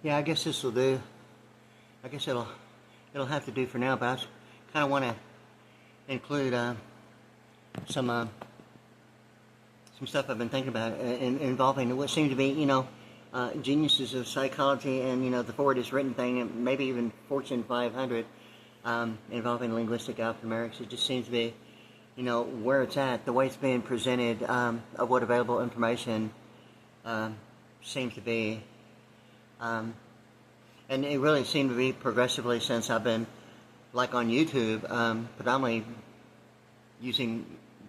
Yeah, I guess this will do. I guess it'll have to do for now, but I kind of want to include some stuff I've been thinking about involving what seem to be, geniuses of psychology, and the forward is written thing, and maybe even Fortune 500, involving linguistic alphanumerics. It just seems to be, where it's at, the way it's being presented, of what available information seems to be. And it really seemed to be progressively since I've been, like on YouTube, predominantly using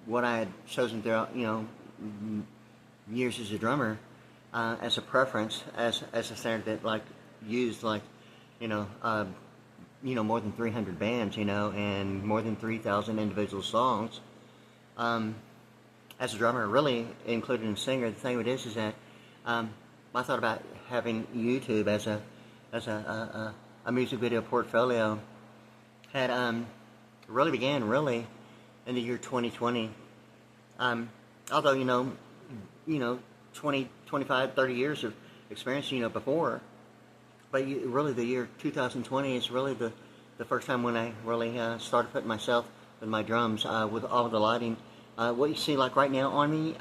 what I had chosen throughout, years as a drummer, as a preference, as a standard that, like, used, like, more than 300 bands, and more than 3,000 individual songs. As a drummer, really included in singer, the thing with this is that I thought about having YouTube as a music video portfolio had really began in the year 2020. Although 20, 25, 30 years of experience before, but really the year 2020 is really the first time when I really started putting myself with my drums, with all of the lighting. What you see, like right now on me,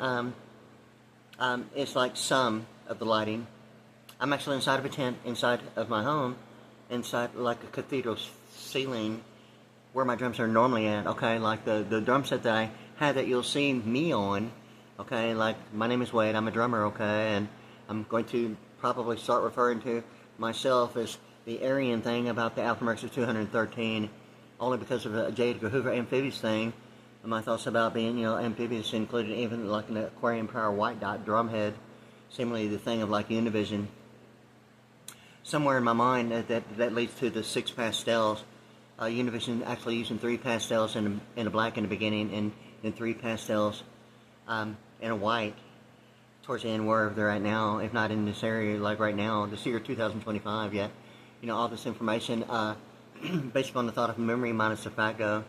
it's like some of the lighting. I'm actually inside of a tent, inside of my home, inside like a cathedral ceiling, where my drums are normally at. Okay, like the drum set that I had that you'll see me on. Okay, like my name is Wade. I'm a drummer. Okay, and I'm going to probably start referring to myself as the Aryan thing about the alphanumerics of 213, only because of the J. Edgar Hoover amphibious thing. And my thoughts about being, amphibious included even like an aquarium power white dot drum head, similarly the thing of like Univision. Somewhere in my mind that leads to the 6 pastels. Univision actually using 3 pastels in a black in the beginning, and then 3 pastels in a white towards the end, where they're at now, if not in this area, like right now, this year 2025 yet. All this information, based on the thought of memory minus de facto,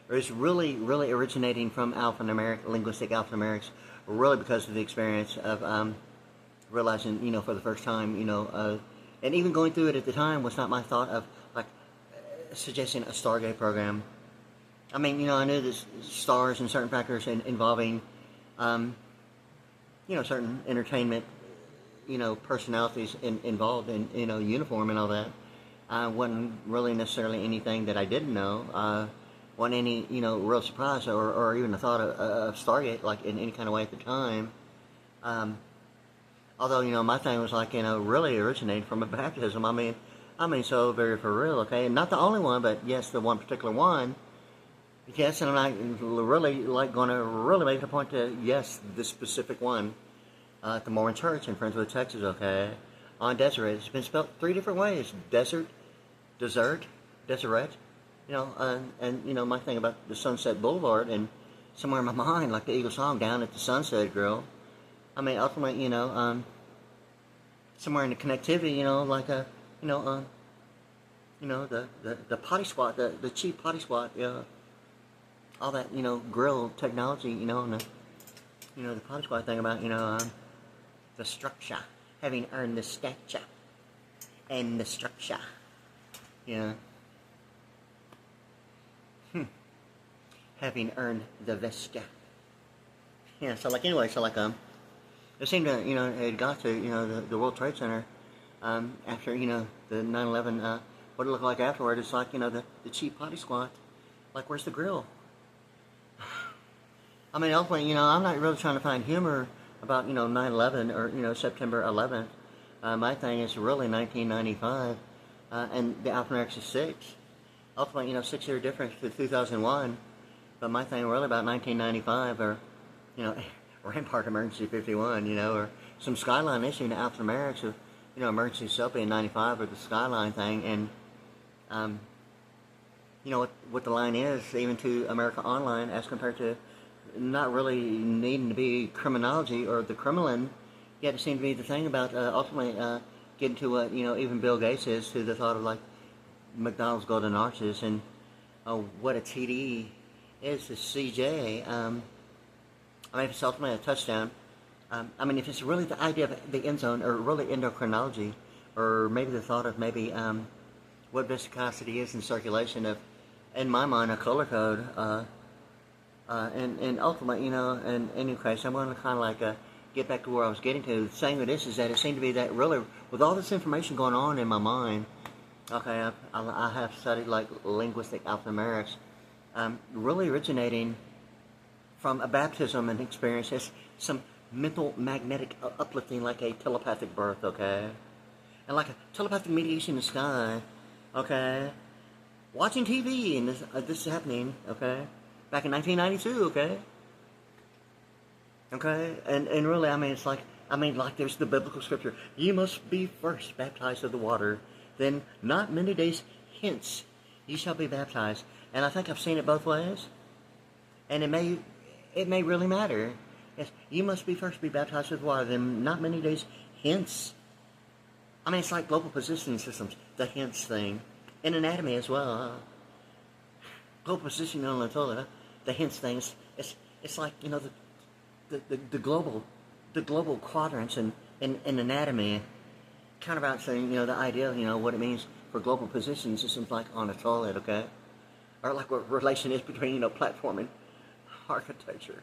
is really originating from linguistic alphanumerics, really because of the experience of realizing, for the first time, and even going through it at the time was not my thought of, like, suggesting a Stargate program. I mean, I knew there's stars and certain factors involving, certain entertainment, personalities involved in, uniform and all that. Wasn't really necessarily anything that I didn't know. Wasn't any, real surprise or even a thought of Stargate, like, in any kind of way at the time. Although, my thing was like, really originated from a baptism. I mean, so very for real, okay? And not the only one, but yes, the one particular one. Yes, and I'm really, like, going to really make it a point to, yes, this specific one, at the Mormon Church in Friendswood, Texas, okay? On Deseret. It's been spelled 3 different ways. Desert, Deseret. And my thing about the Sunset Boulevard, and somewhere in my mind, like the Eagle song, Down at the Sunset Grill. I mean, ultimately, somewhere in the connectivity, like a, the potty squat, the cheap potty squat, all that, grill technology, and the potty squat thing about, the structure, having earned the stature and the structure, having earned the vesture. Yeah, so like, anyway, it seemed to, it got to, the World Trade Center, after, the 9/11, what it looked like afterward. It's like, the cheap potty squat. Like, where's the grill? I mean, ultimately, I'm not really trying to find humor about, 9/11 or, September 11th. My thing is really 1995, and the alphanumerics is 6. Ultimately, 6-year difference to 2001. But my thing really about 1995, or, Rampart Emergency 51, or some Skyline issue in the alphanumerics of, Emergency Soapy in 95, or the Skyline thing, and, what the line is, even to America Online, as compared to not really needing to be criminology or the Kremlin, yet it seemed to be the thing about, ultimately, getting to what, even Bill Gates is, to the thought of, like, McDonald's Golden Arches, and what a TD is to CJ. I mean, if it's ultimately a touchdown, I mean, if it's really the idea of the end zone, or really endocrinology, or maybe the thought of maybe what viscosity is in circulation of, in my mind, a color code, and ultimately, in any case, I'm going to kind of like get back to where I was getting to. Saying with this is that it seemed to be that really, with all this information going on in my mind, okay, I have studied like linguistic alphanumerics, really originating from a baptism and experience as some mental magnetic uplifting, like a telepathic birth, okay? And like a telepathic mediation in the sky, okay? Watching TV, and this is happening, okay? Back in 1992, okay? Okay? And really, I mean, it's like, like there's the biblical scripture. You must be first baptized of the water, then not many days hence you shall be baptized. And I think I've seen it both ways. And it may really matter. Yes, you must be first be baptized with water, then not many days hence. I mean, it's like global positioning systems, the hence thing. In anatomy as well, global positioning on the toilet, the hence thing. It's like, the global quadrants in anatomy, counterbalancing, the idea of, what it means for global positioning systems, like on a toilet, okay? Or like what relation is between, platform and architecture.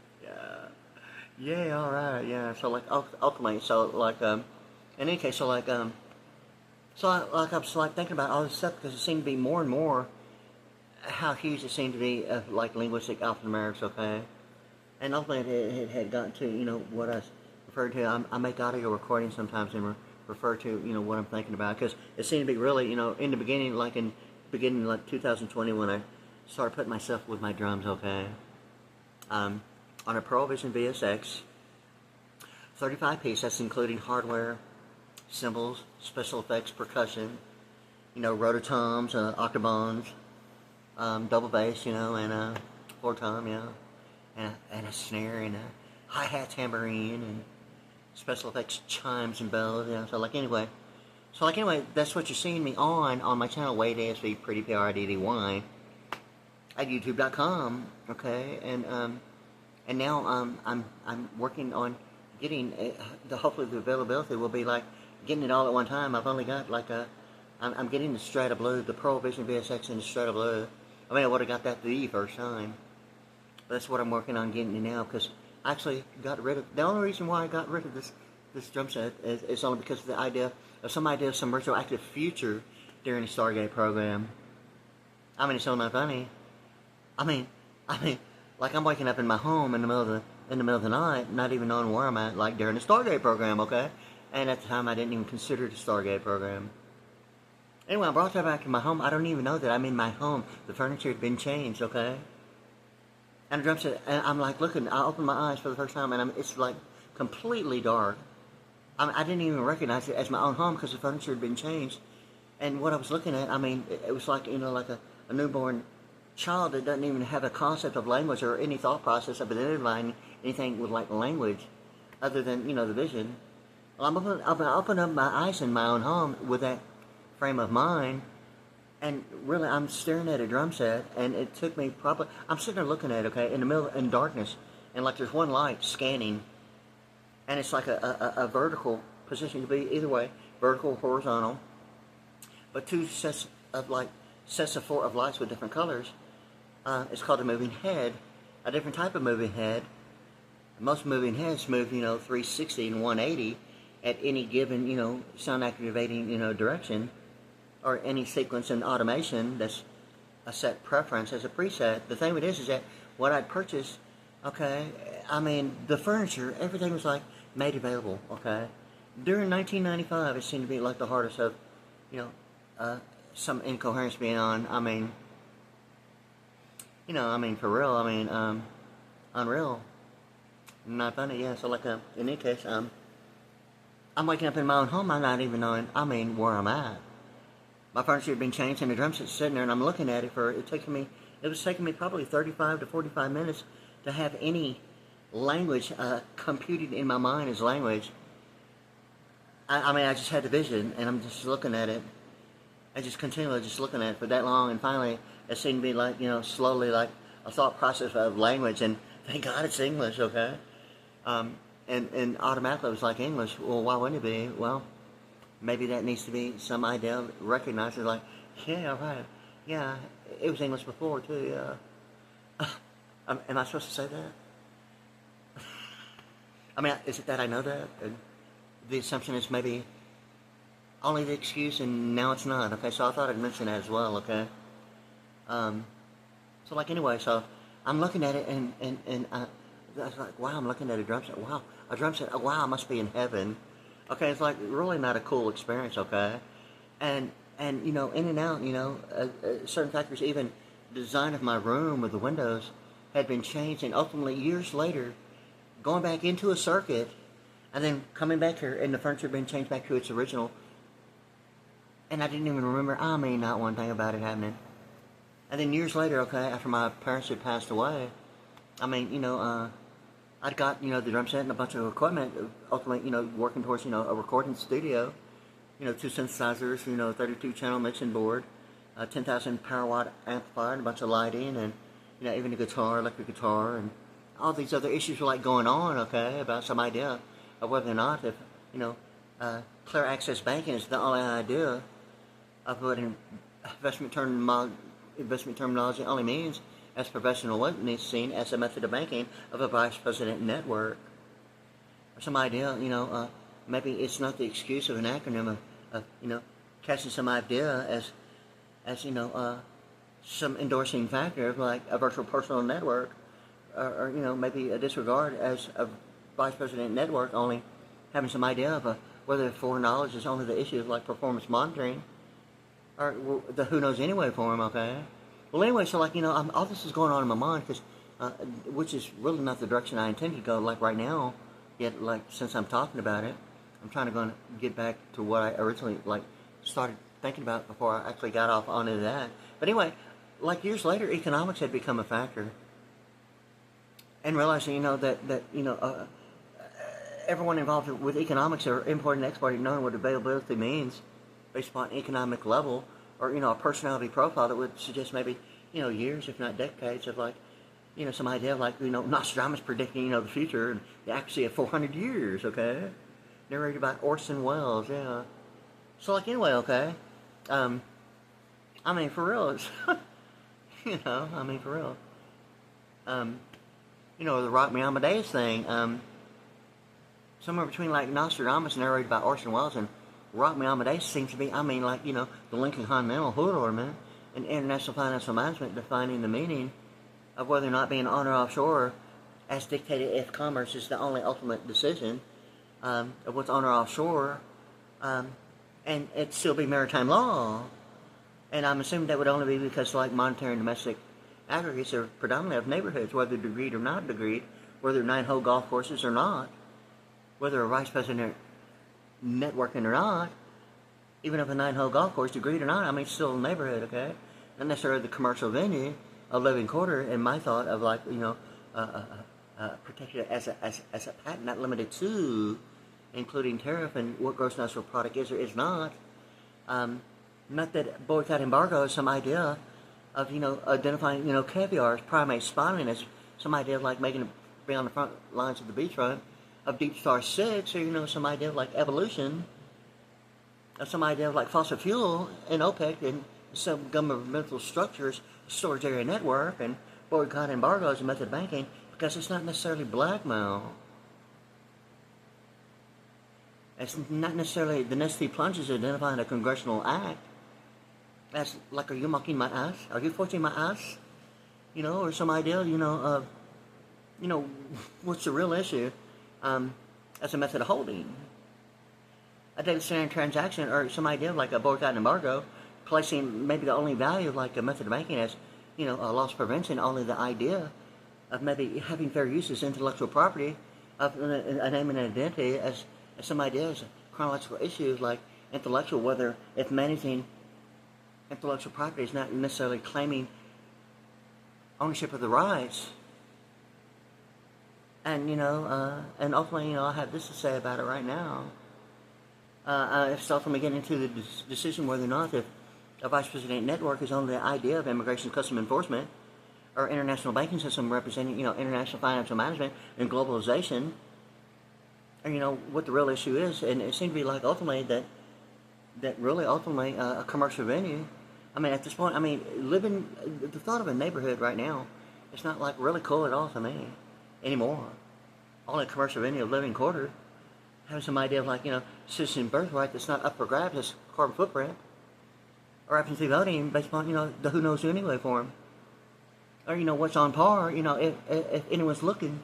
Yeah, alright, yeah. So like ultimately, so like in any case, so like I was like thinking about all this stuff, because it seemed to be more and more how huge it seemed to be of like linguistic alphanumerics, okay? And ultimately it had gotten to, what I referred to. I make audio recordings sometimes and refer to, what I'm thinking about, because it seemed to be really, in the beginning, like 2020, when I started putting myself with my drums, okay? On a Pearl Vision VSX, 35-piece, that's including hardware, cymbals, special effects, percussion, rototoms, octobones, double bass, and floor tom, and a snare, and a hi-hat, tambourine, and special effects, chimes and bells, So like anyway, that's what you're seeing me on my channel, WadeArianSVPriddy, P-R-I-D-D-Y, at YouTube.com, okay, and now I'm working on getting hopefully the availability will be like getting it all at one time. I've only got like I'm getting the Strata Blue, the Pearl Vision VSX and the Strata Blue. I mean, I would have got that the first time, but that's what I'm working on getting it now, because I actually got rid of, the only reason why I got rid of this drum set is only because of the idea of some retroactive future during the Stargate program. I mean, it's so not funny. I mean, like I'm waking up in my home in the middle of the night, not even knowing where I'm at, like during the Stargate program, okay? And at the time, I didn't even consider the Stargate program. Anyway, I brought that back to my home. I don't even know that I'm in my home. The furniture had been changed, okay? And the drum set, and I'm like looking. I opened my eyes for the first time, and it's like completely dark. I didn't even recognize it as my own home, because the furniture had been changed. And what I was looking at, it was like, like a newborn child that doesn't even have a concept of language or any thought process of identifying anything with like language other than, the vision. Well, I'm opening up my eyes in my own home with that frame of mind, and really I'm staring at a drum set, and it took me probably, I'm sitting there looking at it, okay, in darkness, and like there's one light scanning, and it's like a vertical position, to be either way, vertical, horizontal, but two sets of four of lights with different colors. It's called a moving head, a different type of moving head. Most moving heads move, 360 and 180 at any given, sound activating, direction, or any sequence in automation that's a set preference as a preset. The thing with this is that what I'd purchased, okay, the furniture, everything was like made available, okay. During 1995, it seemed to be like the hardest of, some incoherence being on, for real, unreal. Not funny, yeah. So like, in any case, I'm waking up in my own home, I'm not even knowing, where I'm at. My furniture had been changed, and the drum set's sitting there, and I'm looking at it it was taking me probably 35 to 45 minutes to have any language computed in my mind as language. I just had the vision, and I'm just looking at it. I just continually just looking at it for that long, and finally it seemed to be like, slowly like a thought process of language, and thank God it's English, okay? and automatically it was like English. Well, why wouldn't it be? Well, maybe that needs to be some idea recognized as like, yeah, right, yeah, it was English before too, yeah. Am I supposed to say that? I mean, is it that I know that? The assumption is maybe only the excuse, and now it's not. Okay, so I thought I'd mention that as well. Okay. So like anyway, so I'm looking at it, and I was like, wow, I'm looking at a drum set. Wow, a drum set. Oh, wow, I must be in heaven. Okay, it's like really not a cool experience. Okay, and you know, in and out, you know, certain factors, even design of my room with the windows had been changed, and ultimately years later, going back into a circuit, and then coming back here, and the furniture had been changed back to its original. And I didn't even remember, I mean, not one thing about it happening. And then years later, okay, after my parents had passed away, I mean, you know, I'd got, you know, the drum set and a bunch of equipment, ultimately, you know, working towards, you know, a recording studio, you know, 2 synthesizers, you know, 32-channel mixing board, 10,000 power watt amplifier, and a bunch of lighting, and, you know, even a guitar, electric guitar, and all these other issues were, like, going on, okay, about some idea of whether or not, if, you know, clear access banking is the only idea of what investment terminology only means, as professional witness seen as a method of banking of a vice president network. Or some idea, you know, maybe it's not the excuse of an acronym of you know, catching some idea as you know, some endorsing factor of like a virtual personal network, or you know, maybe a disregard as a vice president network only having some idea of whether foreknowledge is only the issue of like performance monitoring, or the who knows anyway for him, okay? Well, anyway, so like, you know, all this is going on in my mind, because, which is really not the direction I intend to go, like right now, yet, like, since I'm talking about it, I'm trying to go and get back to what I originally, like, started thinking about before I actually got off onto that. But anyway, like, years later, economics had become a factor. And realizing, you know, that you know, everyone involved with economics or importing and exporting, knowing what availability means based upon economic level, or, you know, a personality profile that would suggest maybe, you know, years, if not decades, of like, you know, some idea of like, you know, Nostradamus predicting, you know, the future and the accuracy of 400 years, okay? Narrated by Orson Welles, yeah. So like, anyway, okay, I mean, for real, it's, you know, I mean, for real. You know, the Rock Me Amadeus thing, somewhere between like Nostradamus narrated by Orson Welles and Rock Me Amadeus seems to be, I mean, like, you know, the Lincoln Continental Hood Ornament and International Financial Management defining the meaning of whether or not being on or offshore, as dictated if commerce is the only ultimate decision of what's on or offshore, and it still be maritime law. And I'm assuming that would only be because, like, monetary and domestic aggregates are predominantly of neighborhoods, whether degreed or not degreed, whether 9-hole golf courses or not, whether a vice president networking or not, even if a 9-hole golf course, agreed or not, I mean, it's still a neighborhood, okay? Not necessarily the commercial venue, a living quarter, in my thought of like, you know, protected as a patent, not limited to, including tariff and what gross national product is or is not. Not that boycott embargo is some idea of, you know, identifying, you know, caviar as primate spawning as some idea of like making it be on the front lines of the beachfront of Deep Star 6, or, you know, some idea of like evolution, or some idea of like fossil fuel and OPEC and some governmental structures, storage area network, and boycott embargo as a method of banking, because it's not necessarily blackmail. It's not necessarily the Nestle plunges identifying a congressional act. That's like, are you mocking my ass? Are you forcing my ass? You know, or some idea, you know, of, you know, what's the real issue? As a method of holding. A data standard transaction, or some idea of like a boycott and embargo, placing maybe the only value of like a method of banking as, you know, a loss prevention, only the idea of maybe having fair use as intellectual property of a name and an identity as some ideas, chronological issues like intellectual, whether if managing intellectual property is not necessarily claiming ownership of the rights. And, you know, and ultimately, you know, I have this to say about it right now. It's ultimately getting into the decision whether or not if a vice president network is only the idea of immigration custom enforcement, or international banking system representing, you know, international financial management and globalization, or, what the real issue is. And it seemed to be like ultimately that really ultimately a commercial venue. I mean, at this point, I mean, the thought of a neighborhood right now, it's not like really cool at all to me anymore. All a commercial venue of living quarter, having some idea of like, citizen birthright that's not up for grabs, it's carbon footprint, or absentee voting based upon, the who knows who anyway for them. Or, what's on par, if anyone's looking,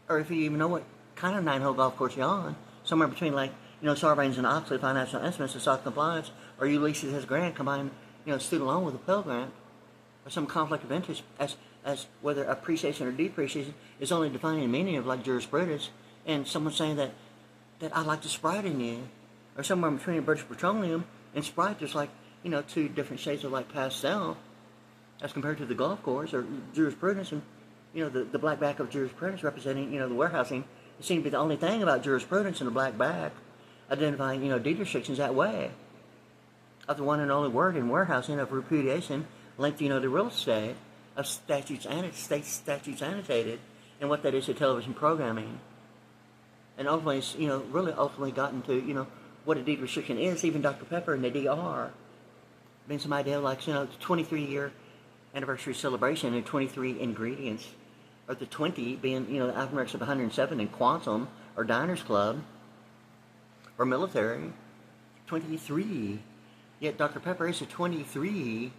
or if you even know what kind of 9-hole golf course you're on, somewhere between like, Sarbanes and Oxley, financial estimates of soft compliance, or Ulysses has grant combined, student loan with a Pell Grant, or some conflict of interest as whether appreciation or depreciation is only defining the meaning of like jurisprudence, and someone saying that I like the Sprite in you, or somewhere between British Petroleum and Sprite, there's like, two different shades of like pastel, as compared to the golf course or jurisprudence, and the black back of jurisprudence representing the warehousing. It seems to be the only thing about jurisprudence in the black back, identifying deed restrictions that way, of the one and only word in warehousing of repudiation linked to the real estate of state statutes annotated, and what that is to television programming, and ultimately it's, really ultimately gotten to what a deed restriction is. Even Dr. Pepper and the DR being some idea like the 23-year anniversary celebration and 23 ingredients, or the 20 being the alphanumerics of 107 in Quantum or Diners Club or military. 23. Yet Dr. Pepper is a 23,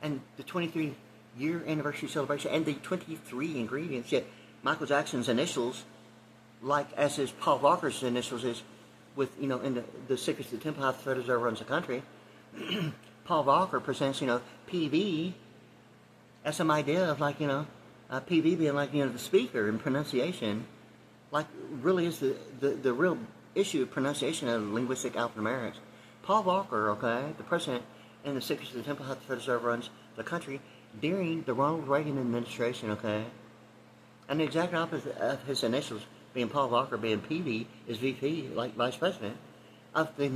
and the 23-year anniversary celebration and the 23 ingredients. Yet Michael Jackson's initials, like as is Paul Walker's initials, is with in the secrets of the temple how the Federal Reserve runs the country. Paul Walker presents PV as some idea of like PV being like the speaker in pronunciation, like really is the real issue of pronunciation of linguistic alphanumerics. Paul Walker, okay, the president and the secrets of the temple how the Federal Reserve runs the country during the Ronald Reagan administration, okay, and the exact opposite of his initials being Paul Walker being PV is VP, like vice president of the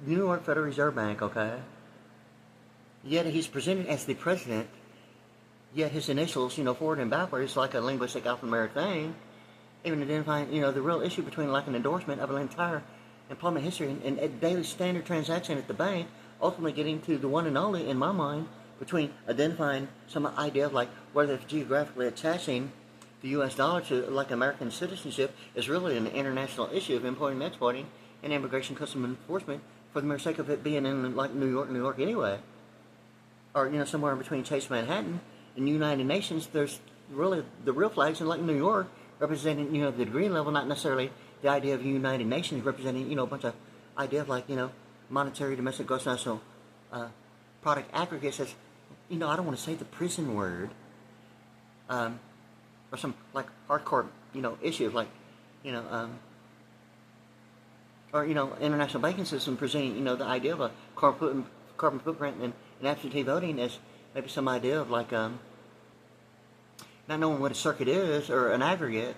New York Federal Reserve Bank, okay. Yet he's presented as the president, yet his initials, forward and backward, is like a linguistic alphanumeric thing, even identifying, the real issue between like an endorsement of an entire employment history and a daily standard transaction at the bank, ultimately getting to the one and only, in my mind, between identifying some idea of like whether it's geographically attaching the U.S. dollar to like American citizenship is really an international issue of importing and exporting and immigration custom enforcement for the mere sake of it being in like New York anyway. Or, somewhere in between Chase Manhattan and the United Nations, there's really the real flags in like New York representing, the degree level, not necessarily the idea of United Nations representing, a bunch of idea of like, monetary domestic gross national product aggregates as, I don't want to say the prison word, or some like hardcore, issues like, or, international banking system presenting, the idea of a carbon footprint and absentee voting as maybe some idea of like, not knowing what a circuit is or an aggregate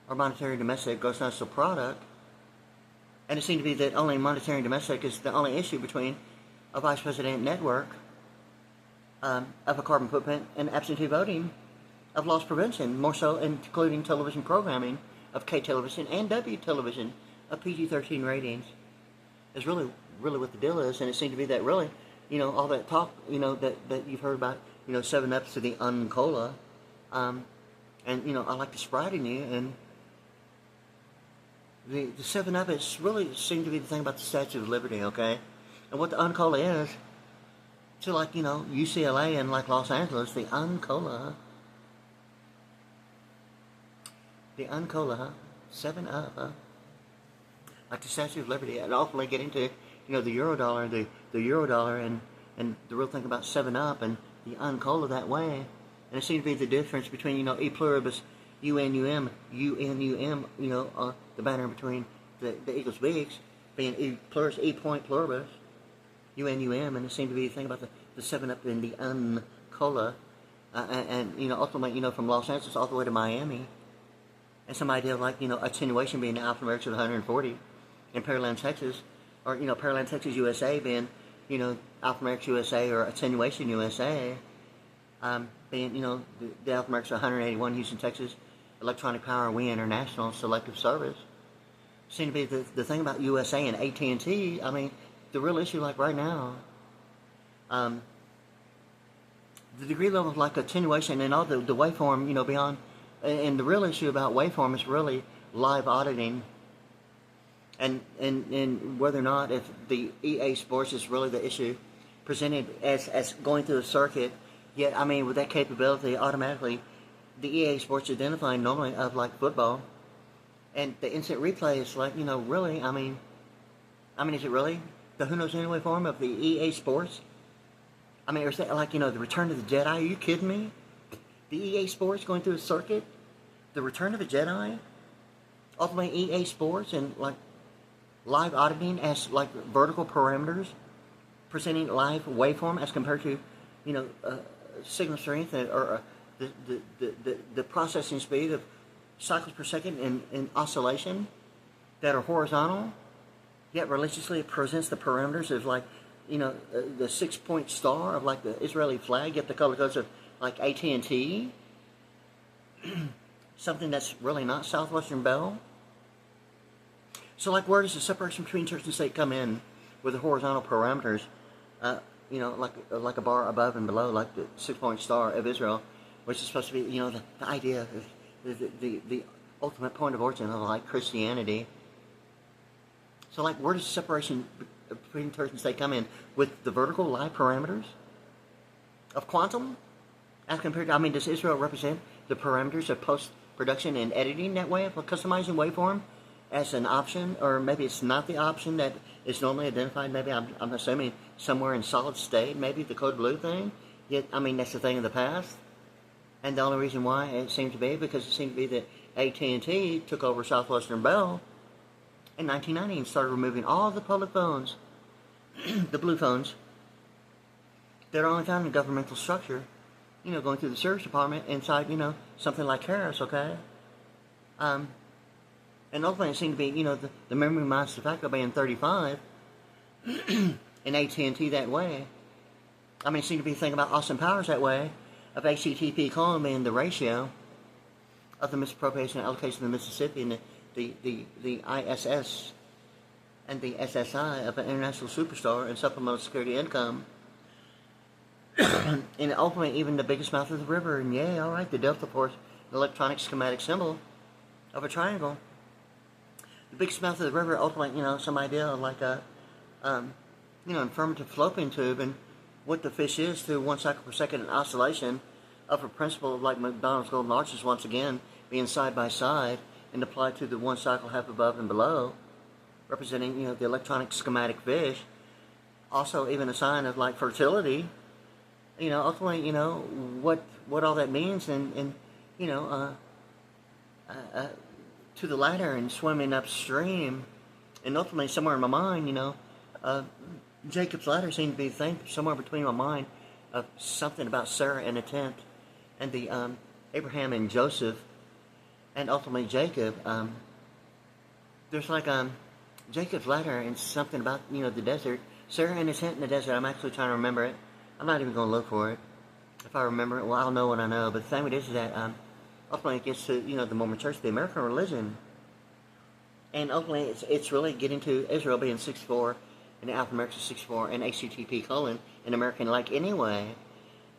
or monetary domestic gross national product. And it seemed to be that only monetary domestic is the only issue between a vice president network of a carbon footprint and absentee voting of loss prevention, more so including television programming of K television and W television of PG-13 ratings, is really what the deal is. And it seemed to be that really, all that talk, that you've heard about, 7-Ups to the Uncola, and, I like the Sprite in you, and the 7-Up is really seemed to be the thing about the Statue of Liberty, okay? And what the Uncola is, to like, UCLA and like Los Angeles, the Uncola, 7-Up, like the Statue of Liberty, and ultimately get into, the Eurodollar, the Eurodollar, and the real thing about 7-Up and the Uncola that way. And it seems to be the difference between, e pluribus, UNUM, the banner between the Eagles' beaks, being E pluribus, E point pluribus, UNUM, and it seemed to be the thing about the 7-Up and the Uncola, and ultimately, from Los Angeles all the way to Miami, and some idea of like, attenuation being the alphanumerics of 140, in Pearland, Texas, or, Pearland, Texas, USA being, alphanumerics USA or attenuation USA, being, the alphanumerics of 181, Houston, Texas, Electronic Power, We International, Selective Service, seem to be the thing about USA and AT&T. I mean, the real issue, like right now, the degree level of like attenuation and all the waveform, beyond, and the real issue about waveform is really live auditing, and whether or not if the EA Sports is really the issue presented as going through the circuit. Yet, I mean, with that capability, automatically, the EA Sports identifying normally of like football, and the instant replay is like, really, I mean, is it really the Who Knows Anyway form of the EA Sports? I mean, or is that like, the Return of the Jedi? Are you kidding me? The EA Sports going through a circuit? The Return of the Jedi? Ultimately, EA Sports and like live auditing as like vertical parameters, presenting live waveform as compared to, signal strength or the processing speed of cycles per second in oscillation that are horizontal, yet religiously it presents the parameters of like, the 6-point star of like the Israeli flag, yet the color codes of like AT&T, something that's really not Southwestern Bell. So like, where does the separation between church and state come in with the horizontal parameters? Like a bar above and below, like the 6-point star of Israel, which is supposed to be, the idea of the ultimate point of origin of like Christianity. So like, where does the separation between church and state come in with the vertical live parameters of quantum, as compared to, I mean, does Israel represent the parameters of post-production and editing that way of customizing waveform as an option, or maybe it's not the option that is normally identified? Maybe I'm assuming somewhere in solid state, maybe the code blue thing. Yet, I mean, that's the thing of the past. And the only reason why it seemed to be, because it seemed to be that AT&T took over Southwestern Bell in 1990 and started removing all the public phones, the blue phones, that are only found in governmental structure, going through the service department inside, something like Harris, okay? And ultimately it seemed to be, the memory miles de facto being 35 in AT&T that way. I mean, it seemed to be thinking about Austin Powers that way, of HTTP colon being the ratio of the misappropriation and allocation of the Mississippi and the ISS and the SSI of an international superstar and supplemental security income. And ultimately, even the biggest mouth of the river, and yeah, all right, the delta force, the electronic schematic symbol of a triangle. The biggest mouth of the river, ultimately, some idea of like a, informative fallopian tube, and what the fish is through 1 cycle per second in oscillation of a principle of like McDonald's golden arches once again being side by side and applied to the 1 cycle half above and below, representing, the electronic schematic fish. Also, even a sign of like fertility. Ultimately, what all that means, and to the ladder and swimming upstream, and ultimately somewhere in my mind, Jacob's ladder seemed to be the thing somewhere between my mind of something about Sarah and a tent, and the Abraham and Joseph, and ultimately Jacob. There's like Jacob's ladder and something about the desert. Sarah and a tent in the desert. I'm actually trying to remember it. I'm not even going to look for it. If I remember it, well, I'll know what I know. But the thing with it is that ultimately it gets to the Mormon Church, the American religion, and ultimately it's really getting to Israel being 64, and Alpha America 64, and HTTP colon in American like anyway,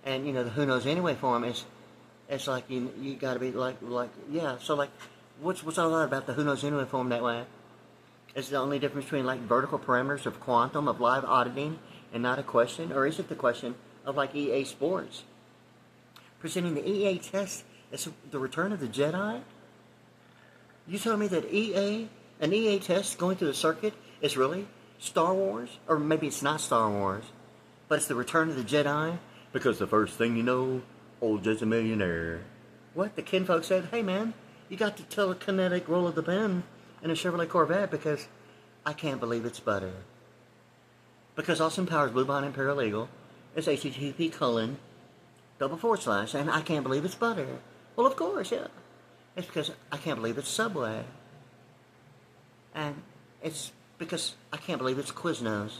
and the Who Knows Anyway form is like you got to be like yeah. So like, what's all that about the Who Knows Anyway form that way? Is the only difference between like vertical parameters of quantum of live auditing and not a question, or is it the question of like EA Sports presenting the EA test as the Return of the Jedi? You telling me that an EA test going through the circuit is really Star Wars? Or maybe it's not Star Wars, but it's the Return of the Jedi? Because the first thing you know, old Jud's a millionaire. What? The kinfolk said, hey man, you got the telekinetic roll of the pen in a Chevrolet Corvette, because I can't believe it's butter. Because Austin Powers Blue Bonnet Imperial Eagle is HTTP colon // and I can't believe it's butter. Well, of course, yeah. It's because I can't believe it's Subway. And it's because I can't believe it's Quiznos.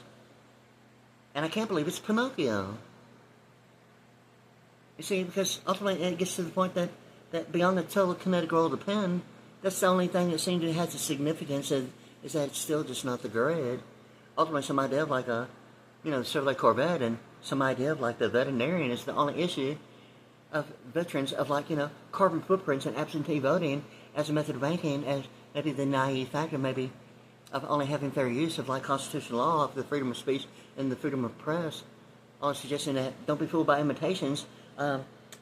And I can't believe it's Pinocchio. You see, because ultimately it gets to the point that beyond the telekinetic roll of the pen, that's the only thing that seems to have the significance is that it's still just not the grid. Ultimately, some idea of like a, Chevrolet Corvette, and some idea of like the veterinarian is the only issue of veterans of like, carbon footprints and absentee voting as a method of banking, as maybe the naive factor maybe of only having fair use of like constitutional law of the freedom of speech and the freedom of press, all suggesting that don't be fooled by imitations,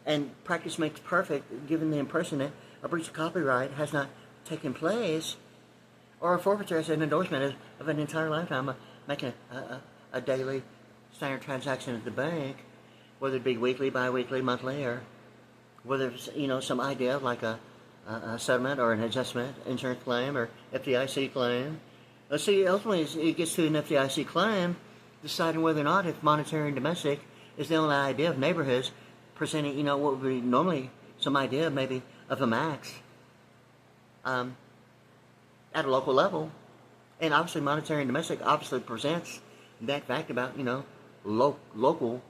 and practice makes perfect, given the impression that a breach of copyright has not taken place, or a forfeiture as an endorsement of an entire lifetime of making a daily standard transaction at the bank, whether it be weekly, bi-weekly, monthly, or whether it's, some idea of like a settlement or an adjustment, insurance claim, or FDIC claim. Let's see, ultimately it gets to an FDIC claim, deciding whether or not if monetary and domestic is the only idea of neighborhoods, presenting, what would be normally some idea maybe of a max at a local level. And obviously monetary and domestic obviously presents that fact about, local,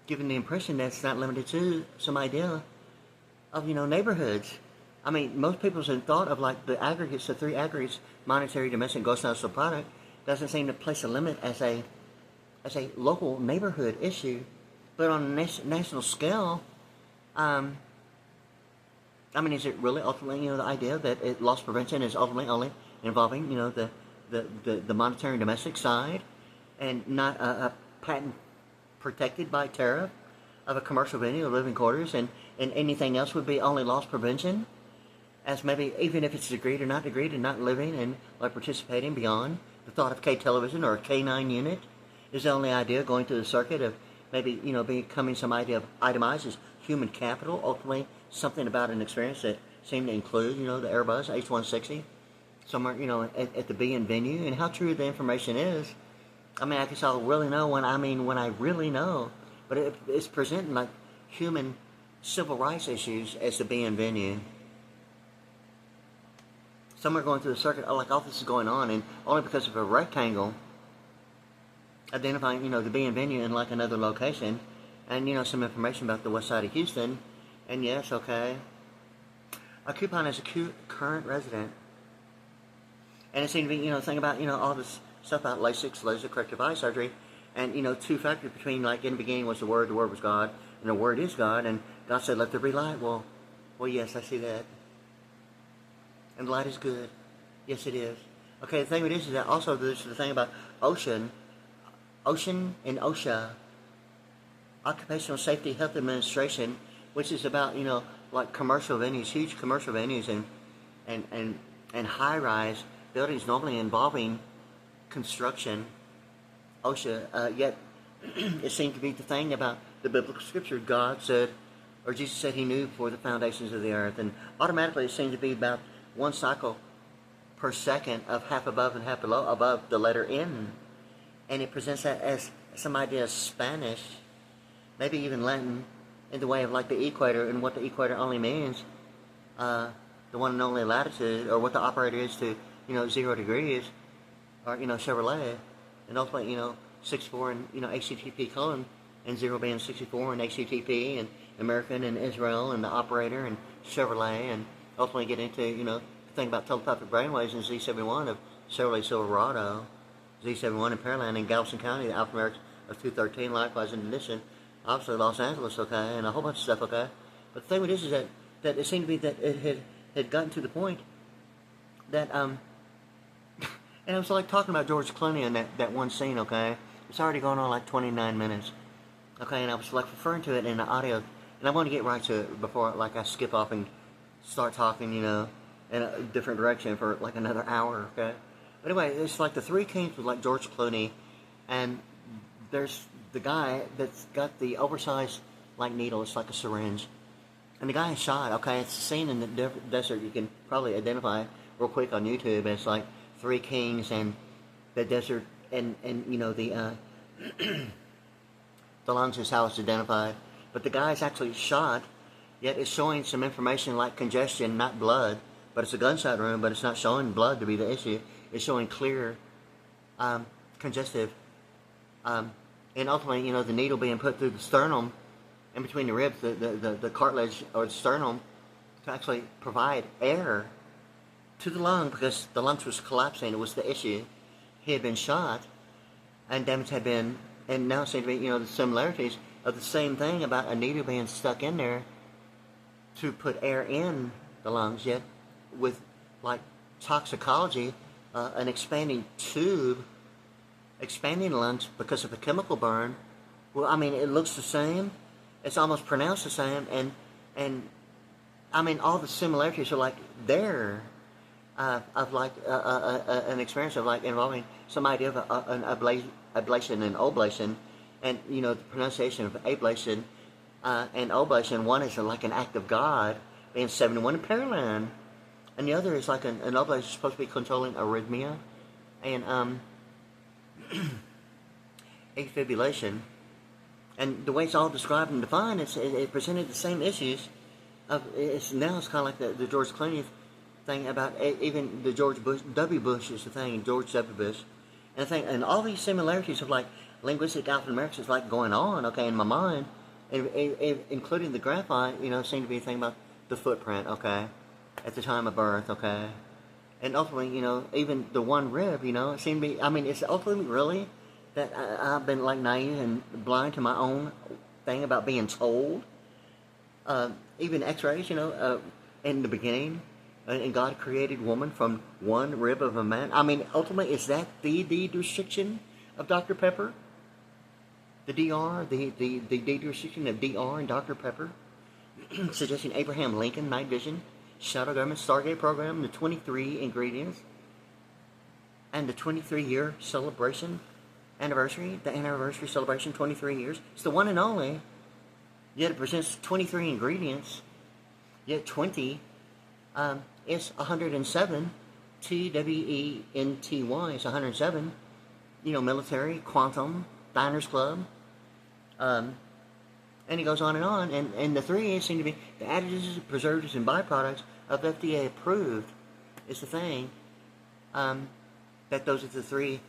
giving the impression that it's not limited to some idea of, neighborhoods. I mean, most people's thought of like the aggregates, the three aggregates, monetary, domestic, gross national product, doesn't seem to place a limit as a local neighborhood issue. But on a national scale, is it really ultimately, the idea that loss prevention is ultimately only involving, the monetary and domestic side, and not a patent protected by tariff of a commercial venue of living quarters, and anything else would be only loss prevention, as maybe even if it's agreed or not agreed, and not living and like participating beyond the thought of K television or a K9 unit is the only idea going through the circuit of maybe, becoming some idea of itemized as human capital, ultimately something about an experience that seemed to include, the Airbus H160 somewhere, at the being venue, and how true the information is. I guess I'll really know when I really know, but it's presenting like human civil rights issues as the being venue. Somewhere going through the circuit, like all this is going on, and only because of a rectangle identifying, the being venue in like another location, and some information about the west side of Houston, and yes, okay, a coupon as a current resident, and it seemed to be, think about, all this stuff about LASIK, laser corrective eye surgery, and, two factors between, like, in the beginning was the Word was God, and the Word is God, and God said, let there be light. Well, yes, I see that. And light is good. Yes, it is. Okay, the thing with this is that also there's the thing about ocean and OSHA, Occupational Safety Health Administration, which is about, like commercial venues, huge commercial venues, and high-rise buildings normally involving construction. OSHA, yet it seemed to be the thing about the biblical scripture. God said, or Jesus said he knew before the foundations of the earth, and automatically it seemed to be about one cycle per second of half above and half below, above the letter N. And it presents that as some idea of Spanish, maybe even Latin, in the way of like the equator, and what the equator only means, the one and only latitude, or what the operator is to, 0 degrees, or, Chevrolet, and ultimately, 64 and, HTTP colon, and 0 being 64 and HTTP, and American and Israel, and the operator, and Chevrolet, and ultimately get into, the thing about telepathic brainwaves in Z71 of Chevrolet Silverado, Z71 in Pearland, in Galveston County, the alphanumeric of 213, likewise in addition, obviously Los Angeles, okay, and a whole bunch of stuff, okay. But the thing with this is that it seemed to be that it had gotten to the point that, and I was like talking about George Clooney in that one scene, okay. It's already going on like 29 minutes, okay, and I was like referring to it in the audio, and I want to get right to it before like I skip off and start talking, in a different direction for like another hour, okay. But anyway, it's like the Three Kings with like George Clooney, and there's the guy that's got the oversized like needle. It's like a syringe, and the guy is shot. Okay, it's a scene in the desert. You can probably identify real quick on YouTube. It's like Three Kings and the desert, and the the lungs is how it's identified. But the guy's actually shot. Yet it's showing some information like congestion, not blood. But it's a gunshot wound, but it's not showing blood to be the issue. It's showing clear, congestive, and ultimately, the needle being put through the sternum, in between the ribs, the cartilage or the sternum, to actually provide air to the lung because the lungs was collapsing. It was the issue. He had been shot, and damage had been, and now it seems to be, the similarities of the same thing about a needle being stuck in there to put air in the lungs, yet with, like, toxicology, an expanding tube, expanding the lungs because of the chemical burn. Well, I mean, it looks the same. It's almost pronounced the same, and I mean, all the similarities are like there. Of like an experience of like involving some idea of an ablation and oblation, and the pronunciation of ablation and oblation. One is like an act of God, being 71 in Paralan, and the other is like an oblation supposed to be controlling arrhythmia and afibrillation. And the way it's all described and defined, it presented the same issues. It's kind of like the George Clooney thing about even the George W. Bush is the thing, George W. Bush, and all these similarities of like linguistic alphanumerics is like going on, okay, in my mind, including the graphite, seemed to be a thing about the footprint, okay, at the time of birth, okay, and ultimately, even the one rib, it seemed to be, I mean, it's ultimately really that I've been like naive and blind to my own thing about being told, even x-rays, in the beginning. And God created woman from one rib of a man. I mean, ultimately, is that the restriction of Dr. Pepper? The DR, the restriction of DR and Dr. Pepper? Suggesting Abraham Lincoln, night vision, shadow government, Stargate program, the 23 ingredients, and the 23-year celebration, anniversary, the anniversary celebration, 23 years. It's the one and only. Yet it presents 23 ingredients, yet 20 it's 107, TWENTY is 107, military, quantum, diners club, and it goes on, and the three seem to be the additives, preservatives, and byproducts of FDA approved is the thing, that those are the three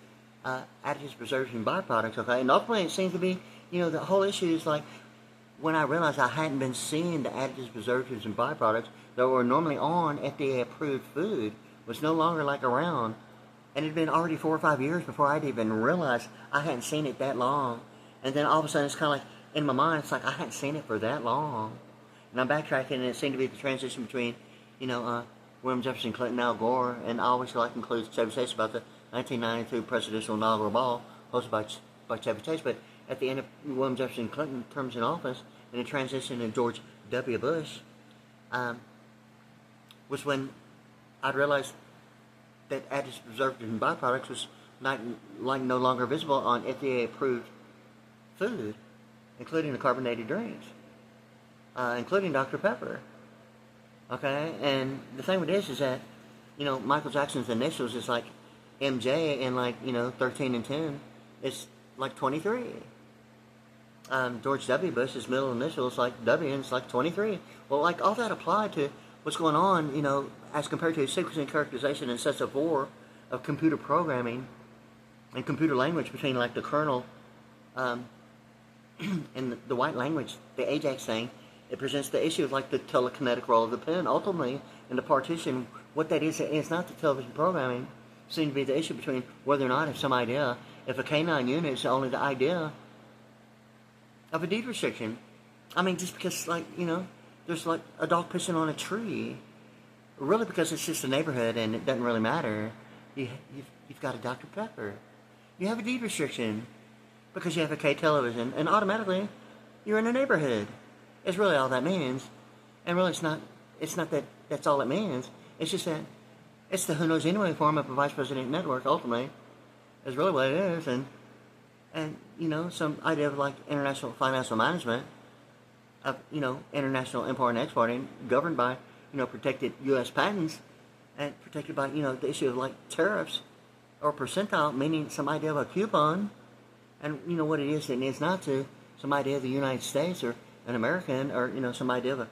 additives, preservatives, and byproducts, okay, and ultimately it seems to be, the whole issue is like, when I realized I hadn't been seeing the additives, preservatives, and byproducts that were normally on FDA-approved food was no longer like around, and it had been already 4 or 5 years before I'd even realized I hadn't seen it that long, and then all of a sudden it's kind of like, in my mind, it's like I hadn't seen it for that long, and I'm backtracking, and it seemed to be the transition between, William Jefferson, Clinton, Al Gore, and I always like to include Chevy Chase about the 1992 presidential inaugural ball hosted by Chevy Chase, but at the end of William Jefferson Clinton terms in office, and the transition to George W. Bush, was when I realized that additives, preservatives, and byproducts was no longer visible on FDA-approved food, including the carbonated drinks, including Dr. Pepper. Okay, and the thing with this is that, Michael Jackson's initials is like MJ, and 13 and 10 is like 23. George W. Bush's middle initial is like W, and it's like 23. Well, like all that applied to what's going on, as compared to sequencing, characterization, and sets of war of computer programming and computer language between like the kernel and the white language, the Ajax thing. It presents the issue of like the telekinetic role of the pen. Ultimately, in the partition, what that is, it's not the television programming. It seems to be the issue between whether or not if some idea, if a canine unit is only the idea of a deed restriction. I mean, just because, there's like a dog pissing on a tree, really because it's just a neighborhood and it doesn't really matter. You've got a Dr. Pepper. You have a deed restriction because you have a K television, and automatically you're in a neighborhood. It's really all that means, and really it's not that that's all it means. It's just that it's the who knows anyway form of a vice president network. Ultimately, is really what it is, and some idea of like international financial management of, international import and exporting governed by, protected U.S. patents and protected by, the issue of like tariffs or percentile, meaning some idea of a coupon, and what it is and is not to some idea of the United States or an American, or some idea of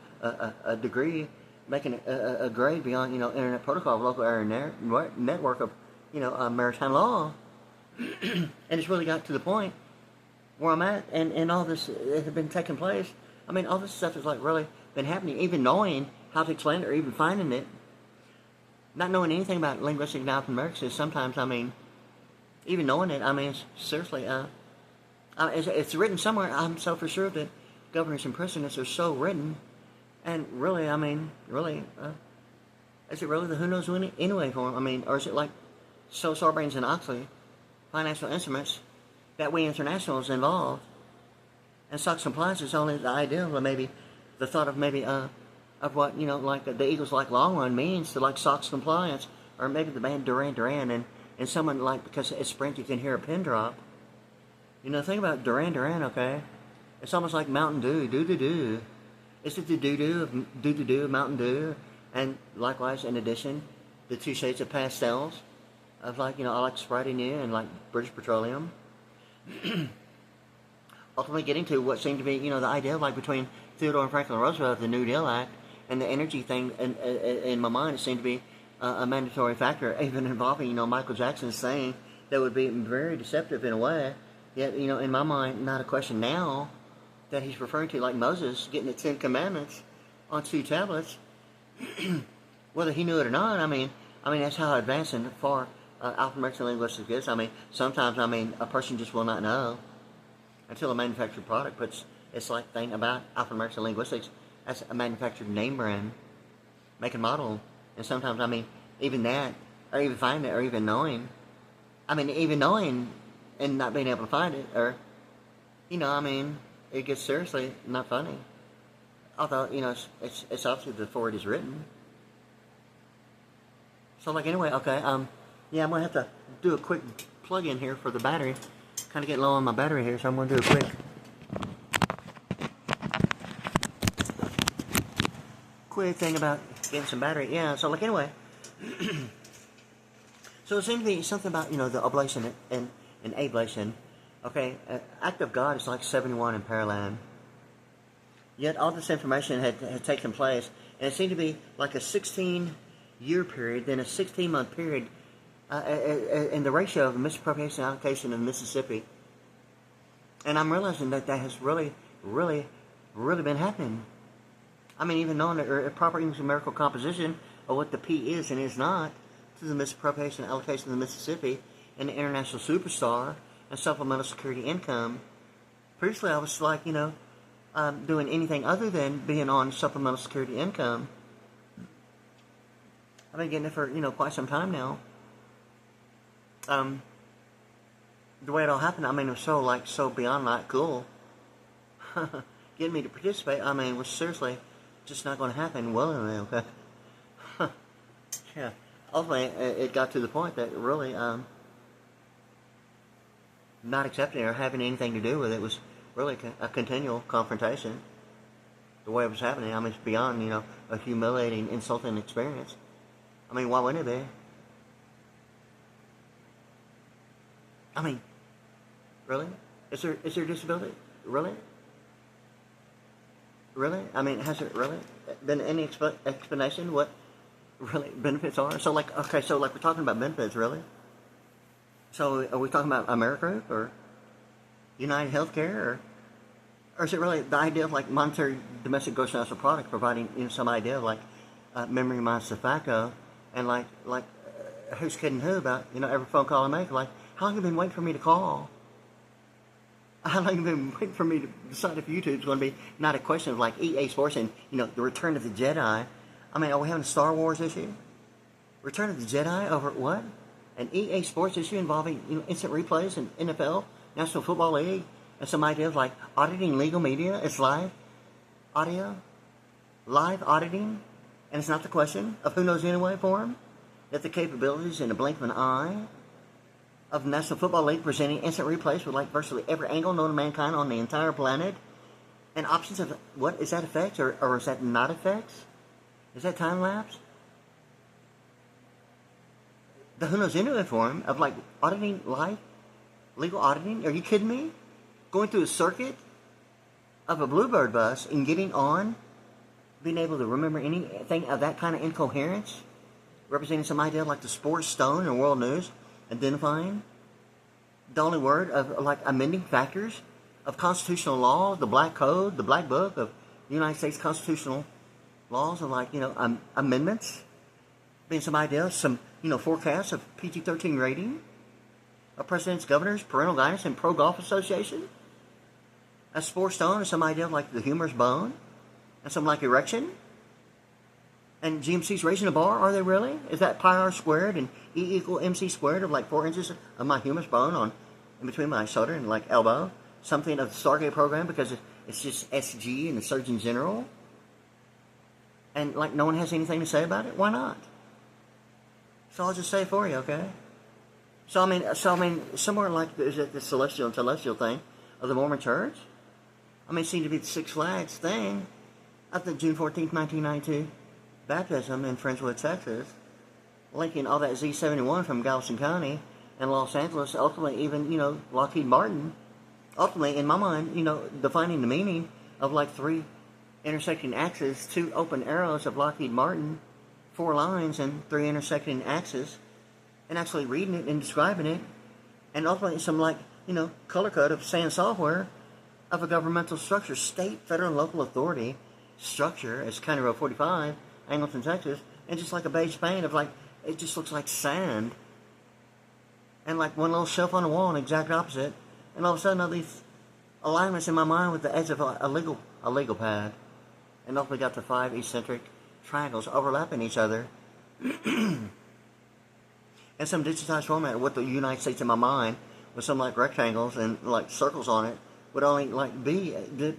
a degree, making a grade beyond internet protocol of local area network of maritime law. And it's really got to the point where I'm at, and all this has been taking place. I mean, all this stuff has like really been happening, even knowing how to explain it or even finding it. not knowing anything about linguistic and alphanumerics, sometimes, I mean, even knowing it, I mean, seriously, it's written somewhere. I'm so for sure that governors and presidents are so written, and really, I mean, really, is it really the who knows when anyway form? I mean, or is it like Sarbanes and Oxley, financial instruments, that we internationals involved, and SOX compliance is only the idea of maybe the thought of maybe of what, you know, like the Eagles like long run means to like SOX compliance, or maybe the band Duran Duran, and someone like, because it's Sprint you can hear a pin drop. You know, think about Duran Duran, okay? It's almost like Mountain Dew, do. Is it the do of Mountain Dew? And likewise, in addition, the 2 shades of pastels of like, you know, I like Sprite in you and like British Petroleum. Ultimately getting to what seemed to be, you know, the idea like between Theodore and Franklin Roosevelt, the New Deal Act, and the energy thing, and in my mind it seemed to be a mandatory factor, even involving, you know, Michael Jackson's saying that would be very deceptive in a way, yet, you know, in my mind, not a question now that he's referring to, like Moses getting the 10 Commandments on 2 tablets, whether he knew it or not. I mean, that's how advanced and far alphanumeric linguistics is. I mean, sometimes, I mean, a person just will not know until a manufactured product puts its like thing about alphanumeric linguistics as a manufactured name brand, make and model. And sometimes, I mean, even that, or even finding it, or even knowing, I mean, even knowing and not being able to find it, or, you know, I mean, it gets seriously not funny. Although, you know, it's obviously before it is written. So, like, anyway, okay, yeah, I'm going to have to do a quick plug-in here for the battery. Kind of getting low on my battery here, so I'm going to do a quick thing about getting some battery. Yeah, so, like, anyway. So, it seems to be something about, you know, the oblation and ablation. Okay, act of God is like 71 in Paraland. Yet all this information had taken place, and it seemed to be like a 16-year period, then a 16-month period, in the ratio of misappropriation and allocation in Mississippi. And I'm realizing that has really, really, really been happening. I mean, even knowing the proper numerical composition of what the P is and is not to the misappropriation and allocation of the Mississippi and the international superstar and supplemental security income. Previously, I was like, you know, doing anything other than being on supplemental security income. I've been getting it for, you know, quite some time now. The way it all happened, I mean, it was so beyond like cool. Getting me to participate, I mean, was seriously just not going to happen willingly, okay? Yeah. Ultimately, it got to the point that really, not accepting or having anything to do with it was really a continual confrontation. The way it was happening, I mean, it's beyond, you know, a humiliating, insulting experience. I mean, why wouldn't it be? I mean, really? Is there disability? Really? Really? I mean, has there really been any explanation what really benefits are? So, like, okay, so, like, we're talking about benefits, really? So, are we talking about AmeriGroup or United Healthcare, or is it really the idea of, like, monetary domestic gross national product providing, you know, some idea of, like, memory minus tobacco, and, like, who's kidding who about, you know, every phone call I make, like, how long have you been waiting for me to call? How long have you been waiting for me to decide if YouTube's going to be not a question of, like, EA Sports and, you know, the Return of the Jedi? I mean, are we having a Star Wars issue? Return of the Jedi over what? An EA Sports issue involving, you know, instant replays in NFL, National Football League, and some idea of, like, auditing legal media. It's live audio, live auditing, and it's not the question of who knows anyway form, that the capabilities in the blink of an eye of the National Football League presenting instant replays with, like, virtually every angle known to mankind on the entire planet, and options of, what, is that effects, or is that not effects? Is that time lapse? The who knows anyway form of, like, auditing live, legal auditing? Are you kidding me? Going through a circuit of a Bluebird bus and getting on, being able to remember anything of that kind of incoherence, representing some idea like the Sports Stone and World News, identifying the only word of, like, amending factors of constitutional law, the Black Code, the Black Book of the United States constitutional laws, of, like, you know, amendments, being some ideas, some, forecasts of PG-13 rating, of presidents, governors, parental guidance, and pro golf association. A sports stone, and some idea of like the humerus bone, and some like erection. And GMC's raising the bar, are they really? Is that pi r squared and E equal MC squared of like 4 inches of my humerus bone in between my shoulder and like elbow? Something of the Stargate program because it's just SG and the Surgeon General? And like no one has anything to say about it? Why not? So I'll just say it for you, okay? So I mean, somewhere like the celestial and telestial thing of the Mormon Church. I mean, it seemed to be the Six Flags thing of the June 14th, 1992 baptism in Friendswood, Texas, linking all that Z71 from Galveston County and Los Angeles, ultimately even, Lockheed Martin, ultimately, in my mind, defining the meaning of like 3 intersecting axes, 2 open arrows of Lockheed Martin, 4 lines and 3 intersecting axes, and actually reading it and describing it, and ultimately some like, color code of SAN software of a governmental structure, state, federal, and local authority structure as County Road 45, Angleton, Texas, and just like a beige paint of like, it just looks like sand, and like one little shelf on the wall, an exact opposite, and all of a sudden all these alignments in my mind with the edge of a legal pad, and ultimately got to 5 eccentric triangles overlapping each other, and some digitized format of what the United States in my mind, with some like rectangles and like circles on it, would only like be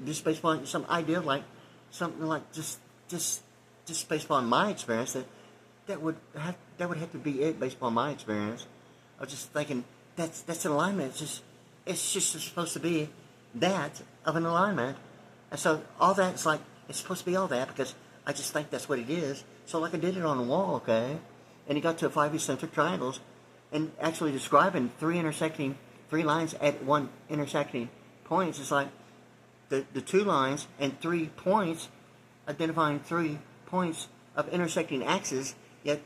just based upon some idea of like something like just based upon my experience that would have to be it based upon my experience. I was just thinking that's an alignment. It's just supposed to be that of an alignment, and so all that's like it's supposed to be all that because I just think that's what it is. So like I did it on the wall, okay, and it got to 5 eccentric triangles, and actually describing 3 lines at 1 intersecting points. It's like the 2 lines and 3 points, identifying 3 points of intersecting axes, yet